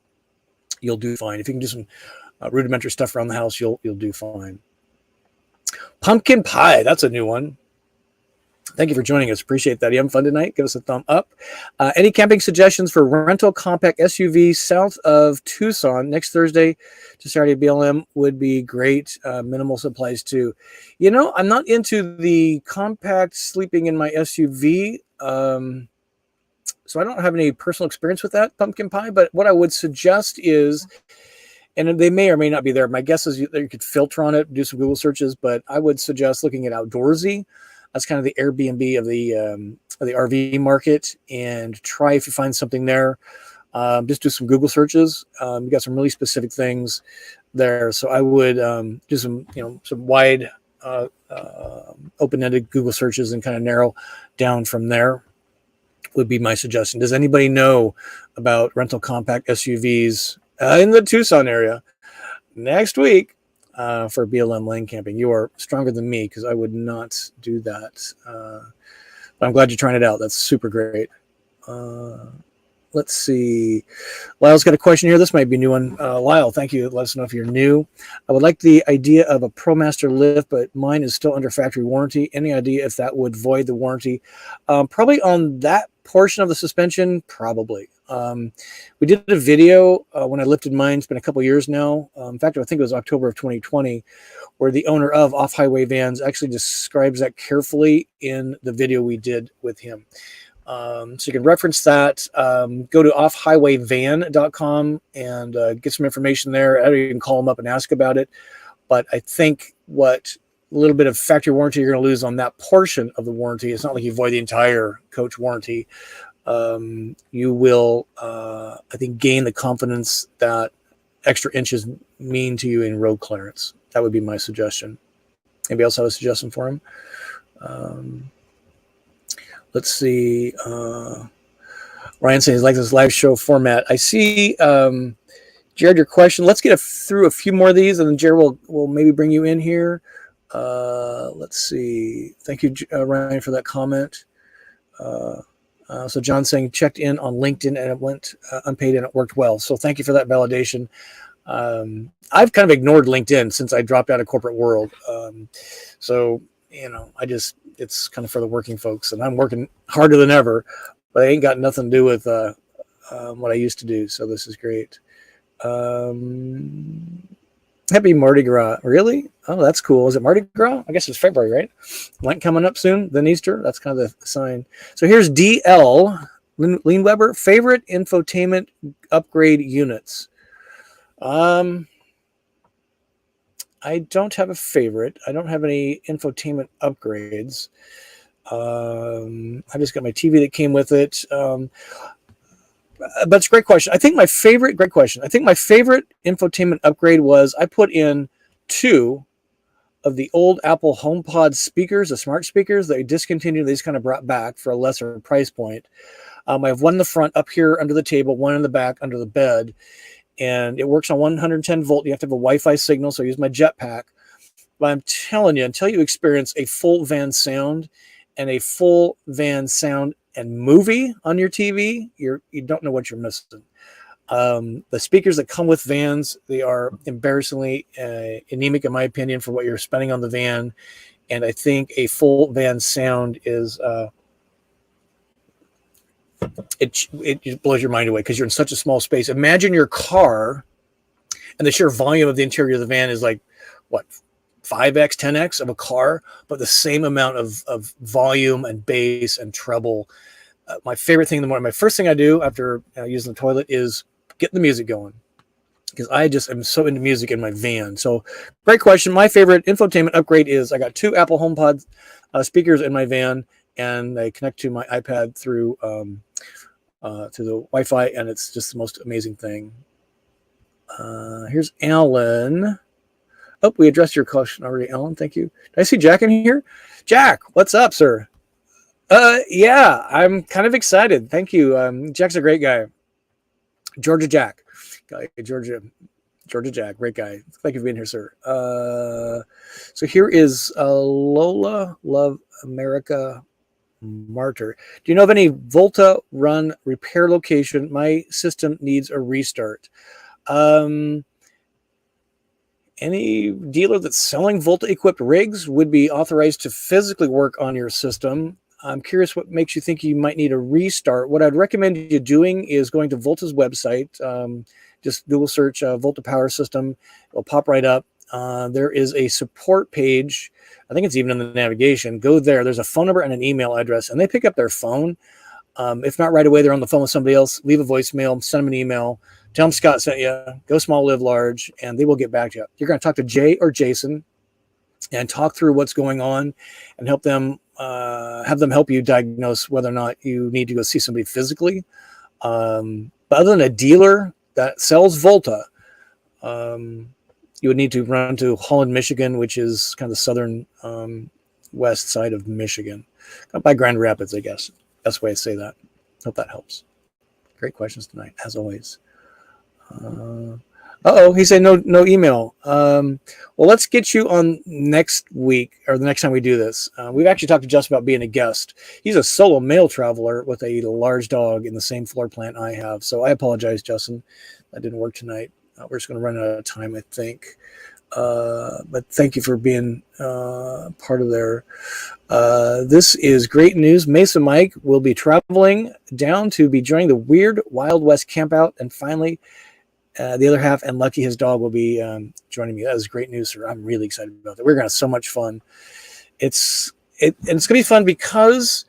you'll do fine. If you can do some rudimentary stuff around the house, you'll do fine. Pumpkin pie, that's a new one. Thank you for joining us. Appreciate that. You having fun tonight? Give us a thumb up. Any camping suggestions for rental compact SUV south of Tucson next Thursday to Saturday BLM would be great. Minimal supplies too. You know, I'm not into the compact sleeping in my SUV. So I don't have any personal experience with that pumpkin pie, but what I would suggest is, and they may or may not be there. My guess is you could filter on it, do some Google searches, but I would suggest looking at Outdoorsy. That's kind of the Airbnb of the RV market, and try if you find something there. Just do some Google searches. You got some really specific things there. So I would do some, some wide, open-ended Google searches and kind of narrow down from there would be my suggestion. Does anybody know about rental compact SUVs in the Tucson area next week for BLM lane camping? You are stronger than me because I would not do that. But I'm glad you're trying it out. That's super great. Let's see. Lyle's got a question here. This might be a new one. Lyle, thank you. Let us know if you're new. I would like the idea of a ProMaster lift, but mine is still under factory warranty. Any idea if that would void the warranty? Probably on that portion of the suspension, probably. We did a video when I lifted mine. It's been a couple years now. In fact, I think it was October of 2020, where the owner of Off Highway Vans actually describes that carefully in the video we did with him. So you can reference that. Go to offhighwayvan.com and get some information there. I you can call them up and ask about it. But I think what a little bit of factory warranty you're going to lose on that portion of the warranty. It's not like you void the entire coach warranty. You will, I think, gain the confidence that extra inches mean to you in road clearance. That would be my suggestion. Anybody else have a suggestion for him? Let's see. Ryan saying he's like this live show format. I see, Jared, your question. Let's get through a few more of these, and then Jared will maybe bring you in here. Let's see. Thank you, Ryan, for that comment. So John's saying checked in on LinkedIn and it went unpaid and it worked well. So thank you for that validation. I've kind of ignored LinkedIn since I dropped out of corporate world. So, it's kind of for the working folks, and I'm working harder than ever, but I ain't got nothing to do with what I used to do. So this is great. Happy Mardi Gras. Really? Oh, that's cool. Is it Mardi Gras? I guess it's February, right? Lent coming up soon, then Easter. That's kind of the sign. So here's DL, Lean Weber, favorite infotainment upgrade units. I don't have a favorite. I don't have any infotainment upgrades. I just got my TV that came with it. But it's a great question. I think my favorite infotainment upgrade was I put in 2 of the old Apple HomePod speakers, the smart speakers that I discontinued. They just kind of brought back for a lesser price point. I have one in the front up here under the table, one in the back under the bed, and it works on 110 volt. You have to have a Wi-Fi signal, so I use my jetpack. But I'm telling you, until you experience a full van sound and a full van sound and movie on your TV, you don't know what you're missing. The speakers that come with vans, they are embarrassingly anemic, in my opinion, for what you're spending on the van. And I think a full van sound is it blows your mind away because you're in such a small space. Imagine your car, and the sheer volume of the interior of the van is like what, 5x, 10x of a car, but the same amount of volume and bass and treble. My favorite thing in the morning, my first thing I do after using the toilet is get the music going, because I just am so into music in my van. So great question. My favorite infotainment upgrade is I got 2 Apple HomePod speakers in my van, and they connect to my iPad through the Wi-Fi, and it's just the most amazing thing. Here's Alan. Oh, we addressed your question already, Alan. Thank you. Did I see Jack in here? Jack, what's up, sir? Yeah, I'm kind of excited. Thank you. Jack's a great guy. Georgia Jack. Georgia Jack, great guy. Thank you for being here, sir. So here is Lola Love America Martyr. Do you know of any Volta Run repair location? My system needs a restart. Any dealer that's selling Volta-equipped rigs would be authorized to physically work on your system. I'm curious what makes you think you might need a restart. What I'd recommend you doing is going to Volta's website. Just Google search Volta Power System. It'll pop right up. There is a support page. I think it's even in the navigation. Go there. There's a phone number and an email address, and they pick up their phone. If not right away, they're on the phone with somebody else. Leave a voicemail, send them an email. Tell them Scott sent you. Go small, live large, and they will get back to you. You're going to talk to Jay or Jason. and talk through what's going on and help them have them help you diagnose whether or not you need to go see somebody physically. But other than a dealer that sells Volta, you would need to run to Holland, Michigan, which is kind of the southern west side of Michigan, by Grand Rapids, I guess. Best way to say that. Hope that helps. Great questions tonight, as always. He said no email. Well, let's get you on next week or the next time we do this. We've actually talked to Justin about being a guest. He's a solo male traveler with a large dog in the same floor plan I have. So I apologize, Justin. That didn't work tonight. We're just going to run out of time, I think. But thank you for being part of there. This is great news. Mesa Mike will be traveling down to be joining the Weird Wild West Campout, and finally the other half and Lucky, his dog, will be joining me. That is great news, sir. I'm really excited about that. We're going to have so much fun. It's going to be fun because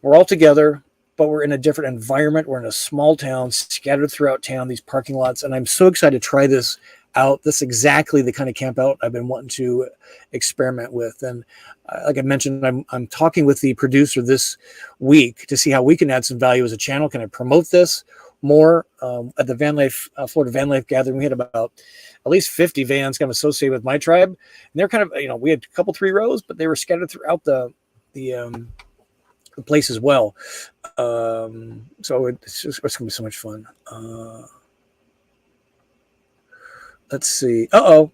we're all together, but we're in a different environment. We're in a small town, scattered throughout town, these parking lots, and I'm so excited to try this out. This is exactly the kind of camp out I've been wanting to experiment with. And like I mentioned, I'm talking with the producer this week to see how we can add some value as a channel. Can I promote this more? At the Vanlife, Florida Vanlife gathering, we had about at least 50 vans kind of associated with my tribe. And they're kind of, we had a couple, 3 rows, but they were scattered throughout the place as well. So it's going to be so much fun. Let's see. Bill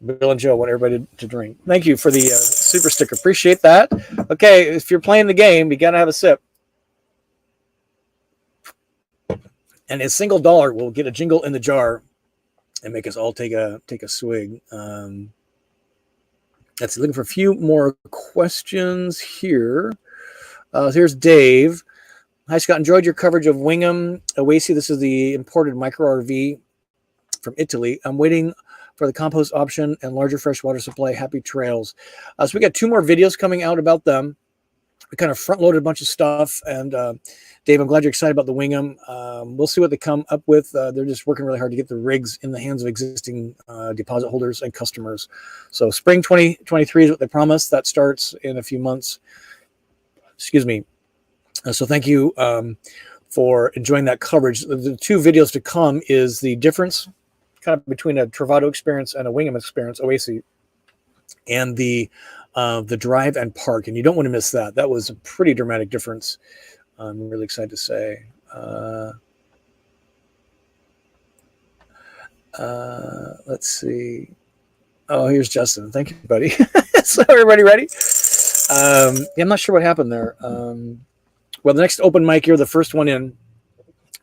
and Joe want everybody to drink. Thank you for the super sticker. Appreciate that. Okay, if you're playing the game, you got to have a sip. And a single $1 will get a jingle in the jar and make us all take a swig. Let's see, looking for a few more questions here. Here's Dave. Hi, Scott. Enjoyed your coverage of Wingham Oasis. This is the imported micro RV from Italy. I'm waiting for the compost option and larger freshwater supply. Happy trails. So we got 2 more videos coming out about them. We kind of front loaded a bunch of stuff. And Dave, I'm glad you're excited about the Wingham. We'll see what they come up with. They're just working really hard to get the rigs in the hands of existing deposit holders and customers. So spring 2023 is what they promised. That starts in a few months. Excuse me. So thank you for enjoying that coverage. The 2 videos to come is the difference kind of between a Travato experience and a Wingham experience, Oasis, and the drive and park. And you don't want to miss that. That was a pretty dramatic difference. I'm really excited to say. Let's see. Oh, here's Justin. Thank you, buddy. So everybody ready? I'm not sure what happened there. Well, the next open mic, you're the first one in.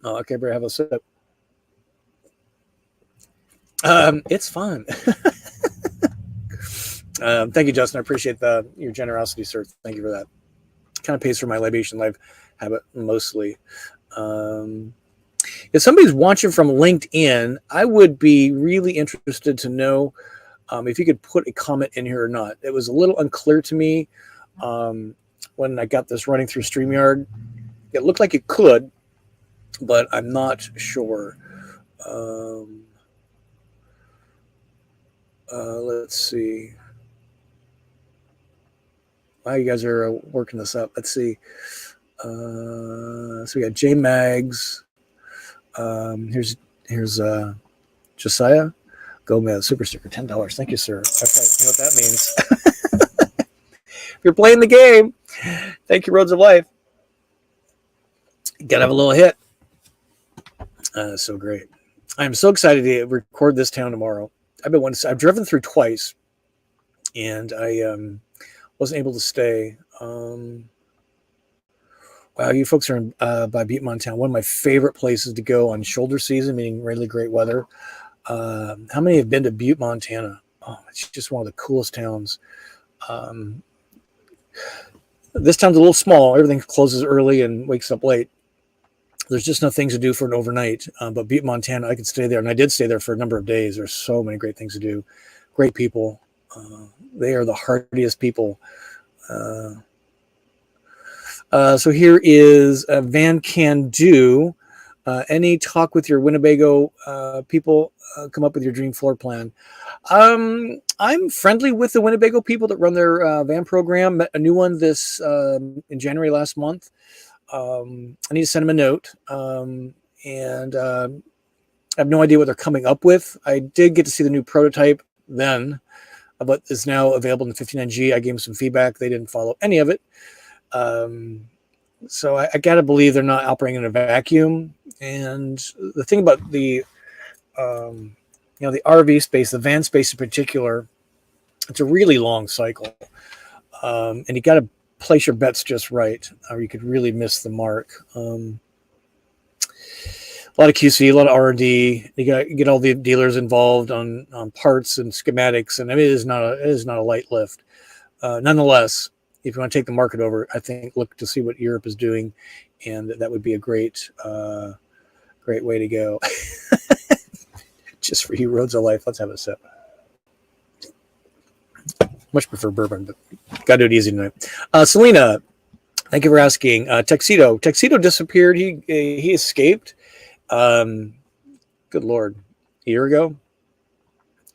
Oh, okay, better have a sip. It's fun. Thank you, Justin. I appreciate your generosity, sir. Thank you for that. Kind of pays for my libation live habit mostly. If somebody's watching from LinkedIn, I would be really interested to know if you could put a comment in here or not. It was a little unclear to me when I got this running through StreamYard. It looked like it could, but I'm not sure. Let's see. Wow, you guys are working this up. Let's see. So we got J Mags. Here's Josiah Gomez, super sticker, $10. Thank you, sir. Okay, you know what that means. If you're playing the game, thank you, Roads of Life. You gotta have a little hit. So great. I'm so excited to record this town tomorrow. I've driven through twice, and I wasn't able to stay. Wow, you folks are in, by Butte, Montana. One of my favorite places to go on shoulder season, meaning really great weather. How many have been to Butte, Montana? Oh, it's just one of the coolest towns. This town's a little small. Everything closes early and wakes up late. There's just no things to do for an overnight. But Butte, Montana, I could stay there. And I did stay there for a number of days. There's so many great things to do. Great people. They are the hardiest people. So here is Van Can Do. Any talk with your Winnebago people come up with your dream floor plan? I'm friendly with the Winnebago people that run their van program. Met a new one this in January last month. I need to send them a note, and I have no idea what they're coming up with. I did get to see the new prototype then, but is now available in the 59G. I gave them some feedback. They didn't follow any of it. So I got to believe they're not operating in a vacuum. And the thing about the, the RV space, the van space in particular, it's a really long cycle. And you got to place your bets just right, or you could really miss the mark. A lot of QC, a lot of R&D. You got to get all the dealers involved on parts and schematics, and I mean, it is not a light lift. Nonetheless, if you want to take the market over, I think look to see what Europe is doing, and that would be a great way to go. Just for you, Roads of Life. Let's have a sip. Much prefer bourbon, but got to do it easy tonight. Selena, thank you for asking. Tuxedo disappeared. He escaped. Good Lord, a year ago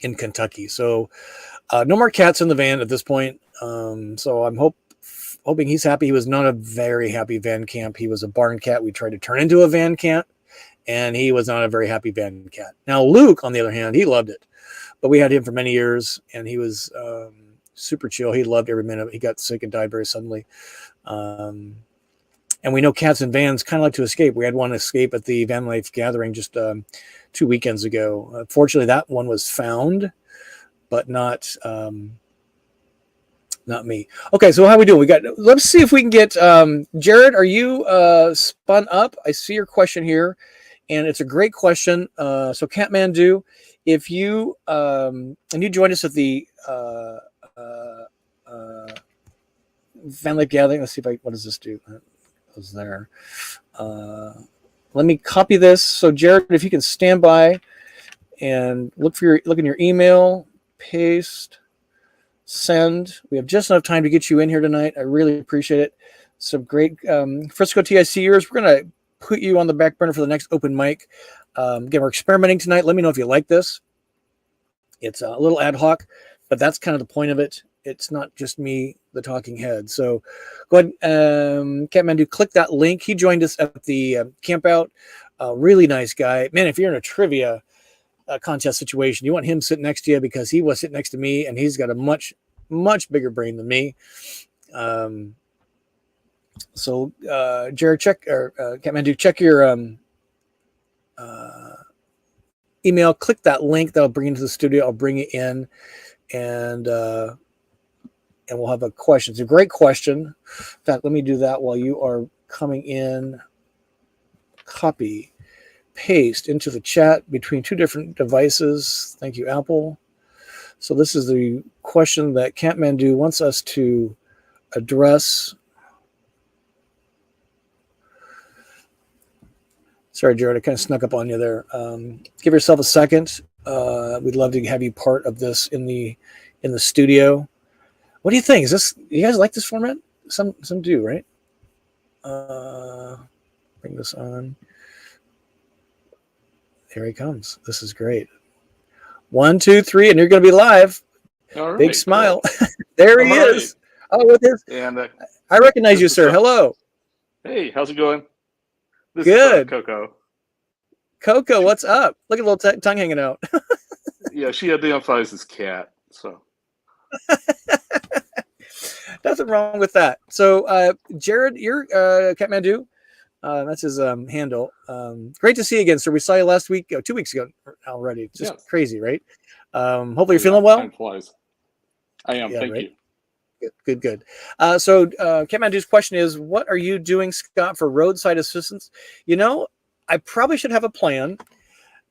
in Kentucky. So no more cats in the van at this point. So I'm hoping he's happy. He was not a very happy van camp. He was a barn cat we tried to turn into a van camp, and he was not a very happy van cat. Now Luke, on the other hand, he loved it, but we had him for many years, and he was super chill. He loved every minute. He got sick and died very suddenly. And we know cats and vans kind of like to escape. We had one escape at the Vanlife gathering just 2 weekends ago. Fortunately, that one was found, but not me. Okay, so how we doing? Let's see if we can get Jared. Are you spun up? I see your question here, and it's a great question. So Kathmandu, if you and you joined us at the Vanlife gathering. Let's see what does this do? Was there. Let me copy this. So Jared, if you can stand by and look in your email, paste, send. We have just enough time to get you in here tonight. I really appreciate it. Some great Frisco TICers. We're gonna put you on the back burner for the next open mic. Again, we're experimenting tonight. Let me know if you like this. It's a little ad hoc, but that's kind of the point of it. It's not just me, the talking head. So go ahead, Kathmandu, click that link. He joined us at the camp out. Really nice guy. Man, if you're in a trivia contest situation, you want him sitting next to you because he was sitting next to me, and he's got a much, much bigger brain than me. So Jared, Kathmandu, check your email. Click that link. That'll bring you to the studio. I'll bring you in, and we'll have a question. It's a great question. In fact, let me do that while you are coming in. Copy, paste into the chat between two different devices. Thank you, Apple. So this is the question that Kathmandu wants us to address. Sorry, Jared, I kind of snuck up on you there. Give yourself a second. We'd love to have you part of this in the studio. What do you think? You guys like this format? Some do, right? Bring this on. Here he comes. This is great. 1, 2, 3, and you're going to be live. All right, big smile. Cool. There he is. Oh, with his. And I recognize you, sir. Hello. Hey, how's it going? This Good. Is Coco. Coco, what's up? Look at a little tongue hanging out. Yeah, she identifies as cat. So. Nothing wrong with that. So, Jared, you're Kathmandu. That's his handle. Great to see you again, sir. We saw you last week, 2 weeks ago already. It's just crazy, right? Hopefully you're feeling well. Time flies. I am. Thank you. Good. So Kathmandu's question is, what are you doing, Scott, for roadside assistance? You know, I probably should have a plan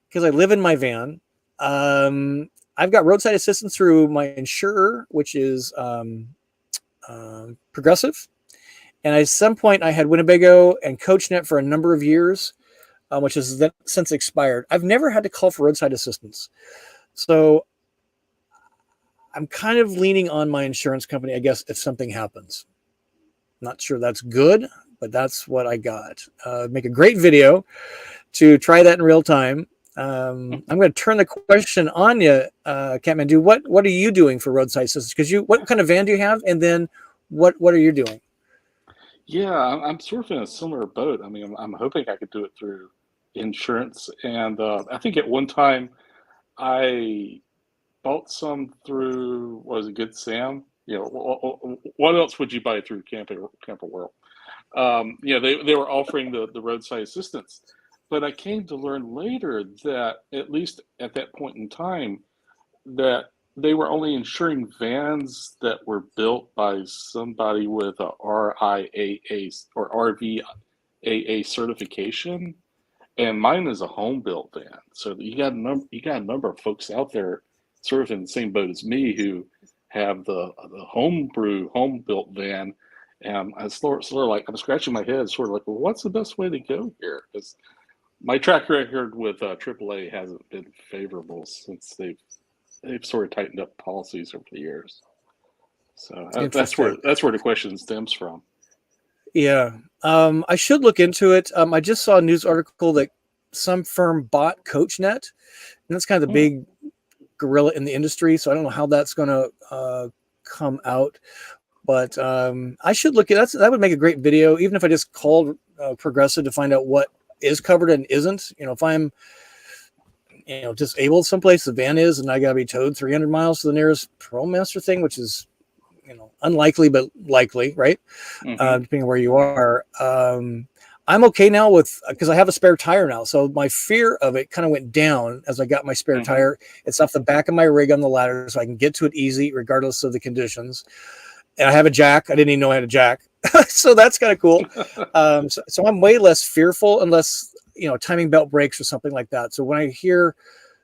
because I live in my van. I've got roadside assistance through my insurer, which is Progressive. And at some point, I had Winnebago and CoachNet for a number of years, which has since expired. I've never had to call for roadside assistance. So I'm kind of leaning on my insurance company, I guess, if something happens. Not sure that's good, but that's what I got. Make a great video. to try that in real time. I'm going to turn the question on you, Catmandu. What are you doing for roadside systems? Because what kind of van do you have, and then what are you doing? Yeah, I'm sort of in a similar boat. I mean, I'm hoping I could do it through insurance, and I think at one time I bought some through, what was it, Good Sam? You know, what else would you buy through Camper World? You know, they were offering the roadside assistance, but I came to learn later that at least at that point in time that they were only insuring vans that were built by somebody with a RIAA or RVAA certification, and mine is a home built van. So you got a number of folks out there sort of in the same boat as me who have the home built van. And I sort of like, I'm scratching my head, sort of like, well, what's the best way to go here? Because my track record with AAA hasn't been favorable since they've sort of tightened up policies over the years. So that's where the question stems from. Yeah, I should look into it. I just saw a news article that some firm bought CoachNet, and that's kind of the big gorilla in the industry. So I don't know how that's going to come out, but I should look at that. That would make a great video, even if I just called Progressive to find out what is covered and isn't. You know, if I'm disabled someplace, the van is, and I got to be towed 300 miles to the nearest ProMaster thing, which is unlikely but likely, right? Depending on where you are. I'm okay now because I have a spare tire now, so my fear of it kind of went down as I got my spare tire. It's off the back of my rig on the ladder, so I can get to it easy regardless of the conditions. And I have a jack. I didn't even know I had a jack, so that's kind of cool. So I'm way less fearful unless timing belt breaks or something like that. So when I hear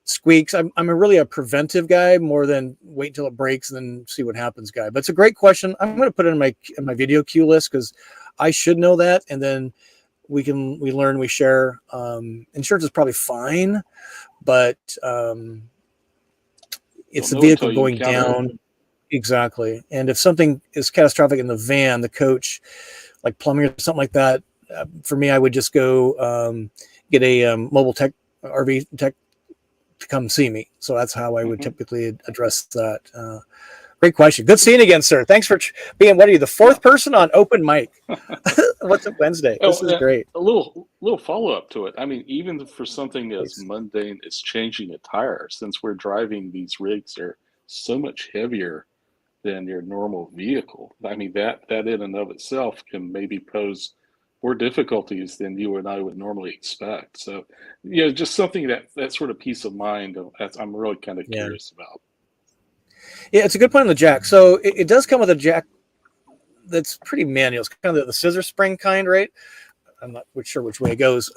squeaks, I'm really a preventive guy more than wait until it breaks and then see what happens guy. But it's a great question. I'm going to put it in my video queue list because I should know that, and then we learn, we share. Insurance is probably fine, but it's the vehicle going down. Exactly. And if something is catastrophic in the van, the coach, like plumbing or something like that, for me, I would just go get a mobile tech, RV tech, to come see me. So that's how I would typically address that. Great question. Good seeing you again, sir. Thanks for being, what are you, the fourth person on Open Mic? What's up Wednesday? This is great. A little follow-up to it. I mean, even for something as mundane as changing a tire, since we're driving these rigs, are so much heavier than your normal vehicle. I mean, that in and of itself can maybe pose more difficulties than you and I would normally expect. So, just something that sort of peace of mind I'm really kind of curious about. Yeah, it's a good point on the jack. So it does come with a jack that's pretty manual. It's kind of the scissor spring kind, right? I'm not sure which way it goes.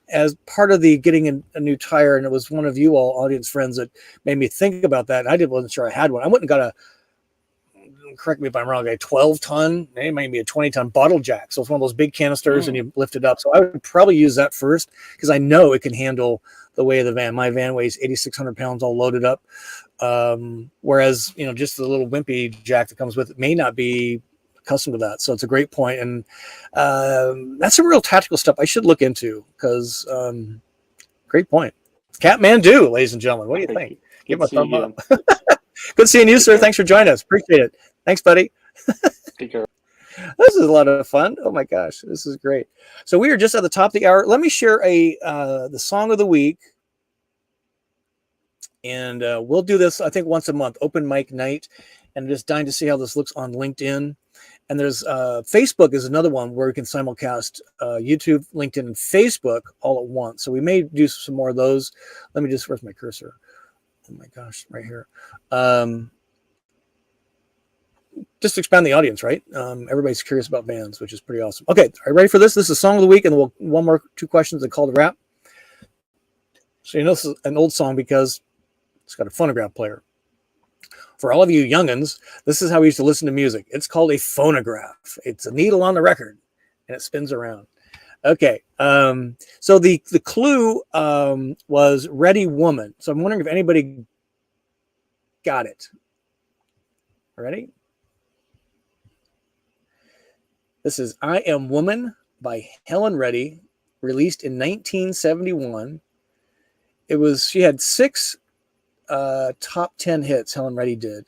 As part of the getting a new tire, and it was one of you all audience friends that made me think about that. And I wasn't sure I had one. I went and got correct me if I'm wrong, a 12-ton, it might be a 20-ton bottle jack. So it's one of those big canisters and you lift it up. So I would probably use that first because I know it can handle the weight of the van. My van weighs 8,600 pounds all loaded up. Whereas, just the little wimpy jack that comes with it may not be accustomed to that. So it's a great point. And that's some real tactical stuff I should look into because great point. Catmandu, ladies and gentlemen. What do you think? Give him a thumb up. Good seeing you, sir. Thanks for joining us. Appreciate it. Thanks, buddy. Take care. This is a lot of fun. Oh my gosh, this is great. So we are just at the top of the hour. Let me share the song of the week, and we'll do this, I think, once a month, open mic night, and just dying to see how this looks on LinkedIn. And there's Facebook is another one where we can simulcast YouTube, LinkedIn, and Facebook all at once. So we may do some more of those. Let me just, where's my cursor? Oh my gosh, right here. Just expand the audience, right? Everybody's curious about vans, which is pretty awesome. Okay, are you ready for this? This is Song of the Week, and we'll two questions and call the wrap. So this is an old song because it's got a phonograph player. For all of you youngins, this is how we used to listen to music. It's called a phonograph. It's a needle on the record, and it spins around. Okay, so the clue was Ready Woman. So I'm wondering if anybody got it. Ready? This is I Am Woman by Helen Reddy, released in 1971. She had 6 top 10 hits. Helen Reddy did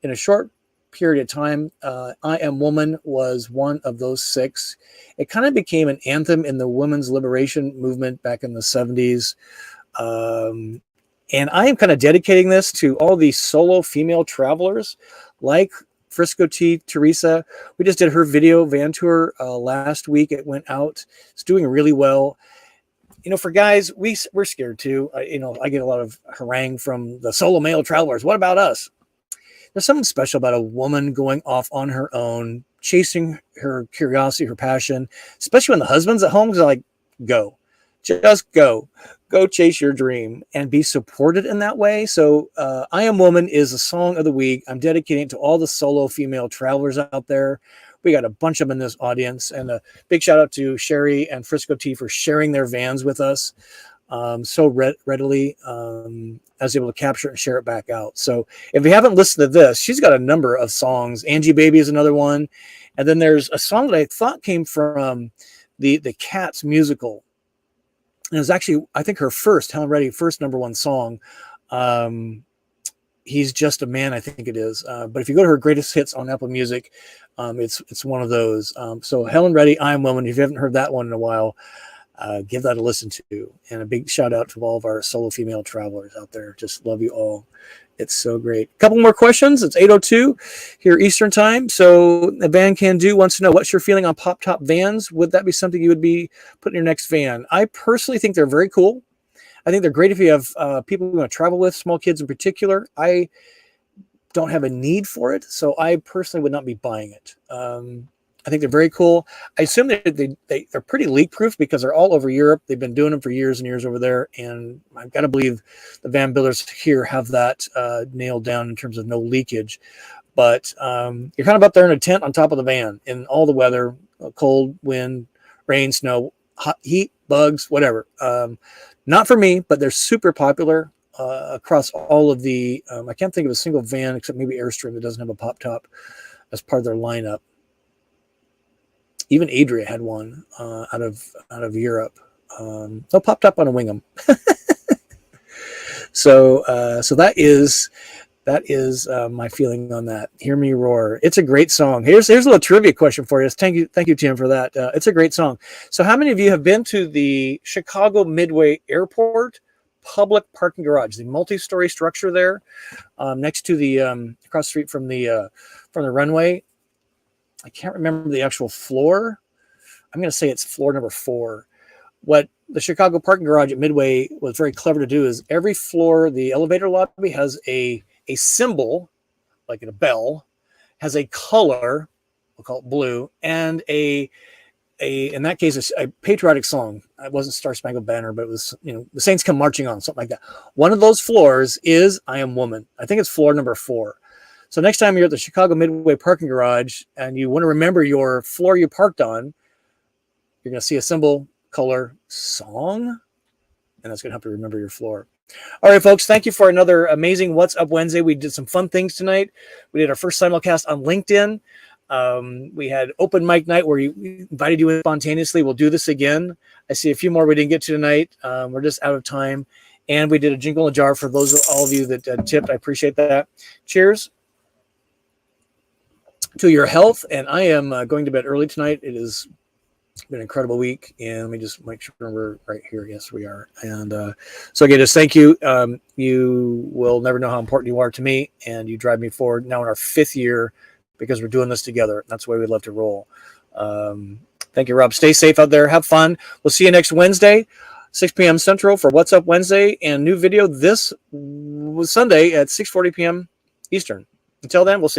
in a short period of time. I Am Woman was one of those 6. It kind of became an anthem in the women's liberation movement back in the 70s. And I am kind of dedicating this to all these solo female travelers like Frisco T. Teresa. We just did her video van tour last week. It went out. It's doing really well. You know, for guys, we're scared too. I get a lot of harangue from the solo male travelers. What about us? There's something special about a woman going off on her own, chasing her curiosity, her passion, especially when the husband's at home. Because like, go, just go chase your dream and be supported in that way. So I Am Woman is a song of the week. I'm dedicating it to all the solo female travelers out there. We got a bunch of them in this audience, and a big shout out to Sherry and Frisco T for sharing their vans with us so readily. I was able to capture it and share it back out. So if you haven't listened to this, she's got a number of songs. Angie Baby is another one. And then there's a song that I thought came from the Cats musical. And it was actually, I think, Helen Reddy first #1 song. He's Just a Man, I think it is. But if you go to her greatest hits on Apple Music, it's one of those. So Helen Reddy, I Am Woman. If you haven't heard that one in a while, give that a listen to. And a big shout out to all of our solo female travelers out there. Just love you all. It's so great. A couple more questions. It's 8:02 here Eastern time. So the Van Can Do wants to know, what's your feeling on pop top vans? Would that be something you would be putting in your next van? I personally think they're very cool. I think they're great if you have people you want to travel with, small kids in particular. I don't have a need for it, so I personally would not be buying it. I think they're very cool. I assume they're pretty leak proof because they're all over Europe. They've been doing them for years and years over there. And I've got to believe the van builders here have that nailed down in terms of no leakage. But you're kind of up there in a tent on top of the van in all the weather, cold, wind, rain, snow, hot, heat, bugs, whatever. Not for me, but they're super popular across all of the, I can't think of a single van except maybe Airstream that doesn't have a pop top as part of their lineup. Even Adria had one out of Europe. No, popped up on a Wingham. So that is my feeling on that. Hear Me Roar. It's a great song. Here's a little trivia question for you. Thank you, Tim, for that. It's a great song. So how many of you have been to the Chicago Midway Airport public parking garage, the multi-story structure there next to the across the street from the runway? I can't remember the actual floor. I'm going to say it's floor number 4. What the Chicago parking garage at Midway was very clever to do is every floor, the elevator lobby has a symbol, like in a bell, has a color, we'll call it blue, and in that case, a patriotic song. It wasn't Star Spangled Banner, but it was, the Saints Come Marching On, something like that. One of those floors is I Am Woman. I think it's floor number 4. So next time you're at the Chicago Midway parking garage and you want to remember your floor you parked on, you're going to see a symbol, color, song, and that's going to help you remember your floor. All right, folks, thank you for another amazing What's Up Wednesday. We did some fun things tonight. We did our first simulcast on LinkedIn. We had open mic night where we invited you in spontaneously. We'll do this again. I see a few more we didn't get to tonight. We're just out of time. And we did a jingle in a jar for all of you that tipped. I appreciate that. Cheers to your health. And I am going to bed early tonight. It has been an incredible week. And let me just make sure we're right here. Yes, we are. And so again, just thank you. You will never know how important you are to me. And you drive me forward now in our 5th year because we're doing this together. That's the way we love to roll. Thank you, Rob. Stay safe out there. Have fun. We'll see you next Wednesday, 6 p.m. Central for What's Up Wednesday, and new video this Sunday at 6:40 p.m. Eastern. Until then, we'll say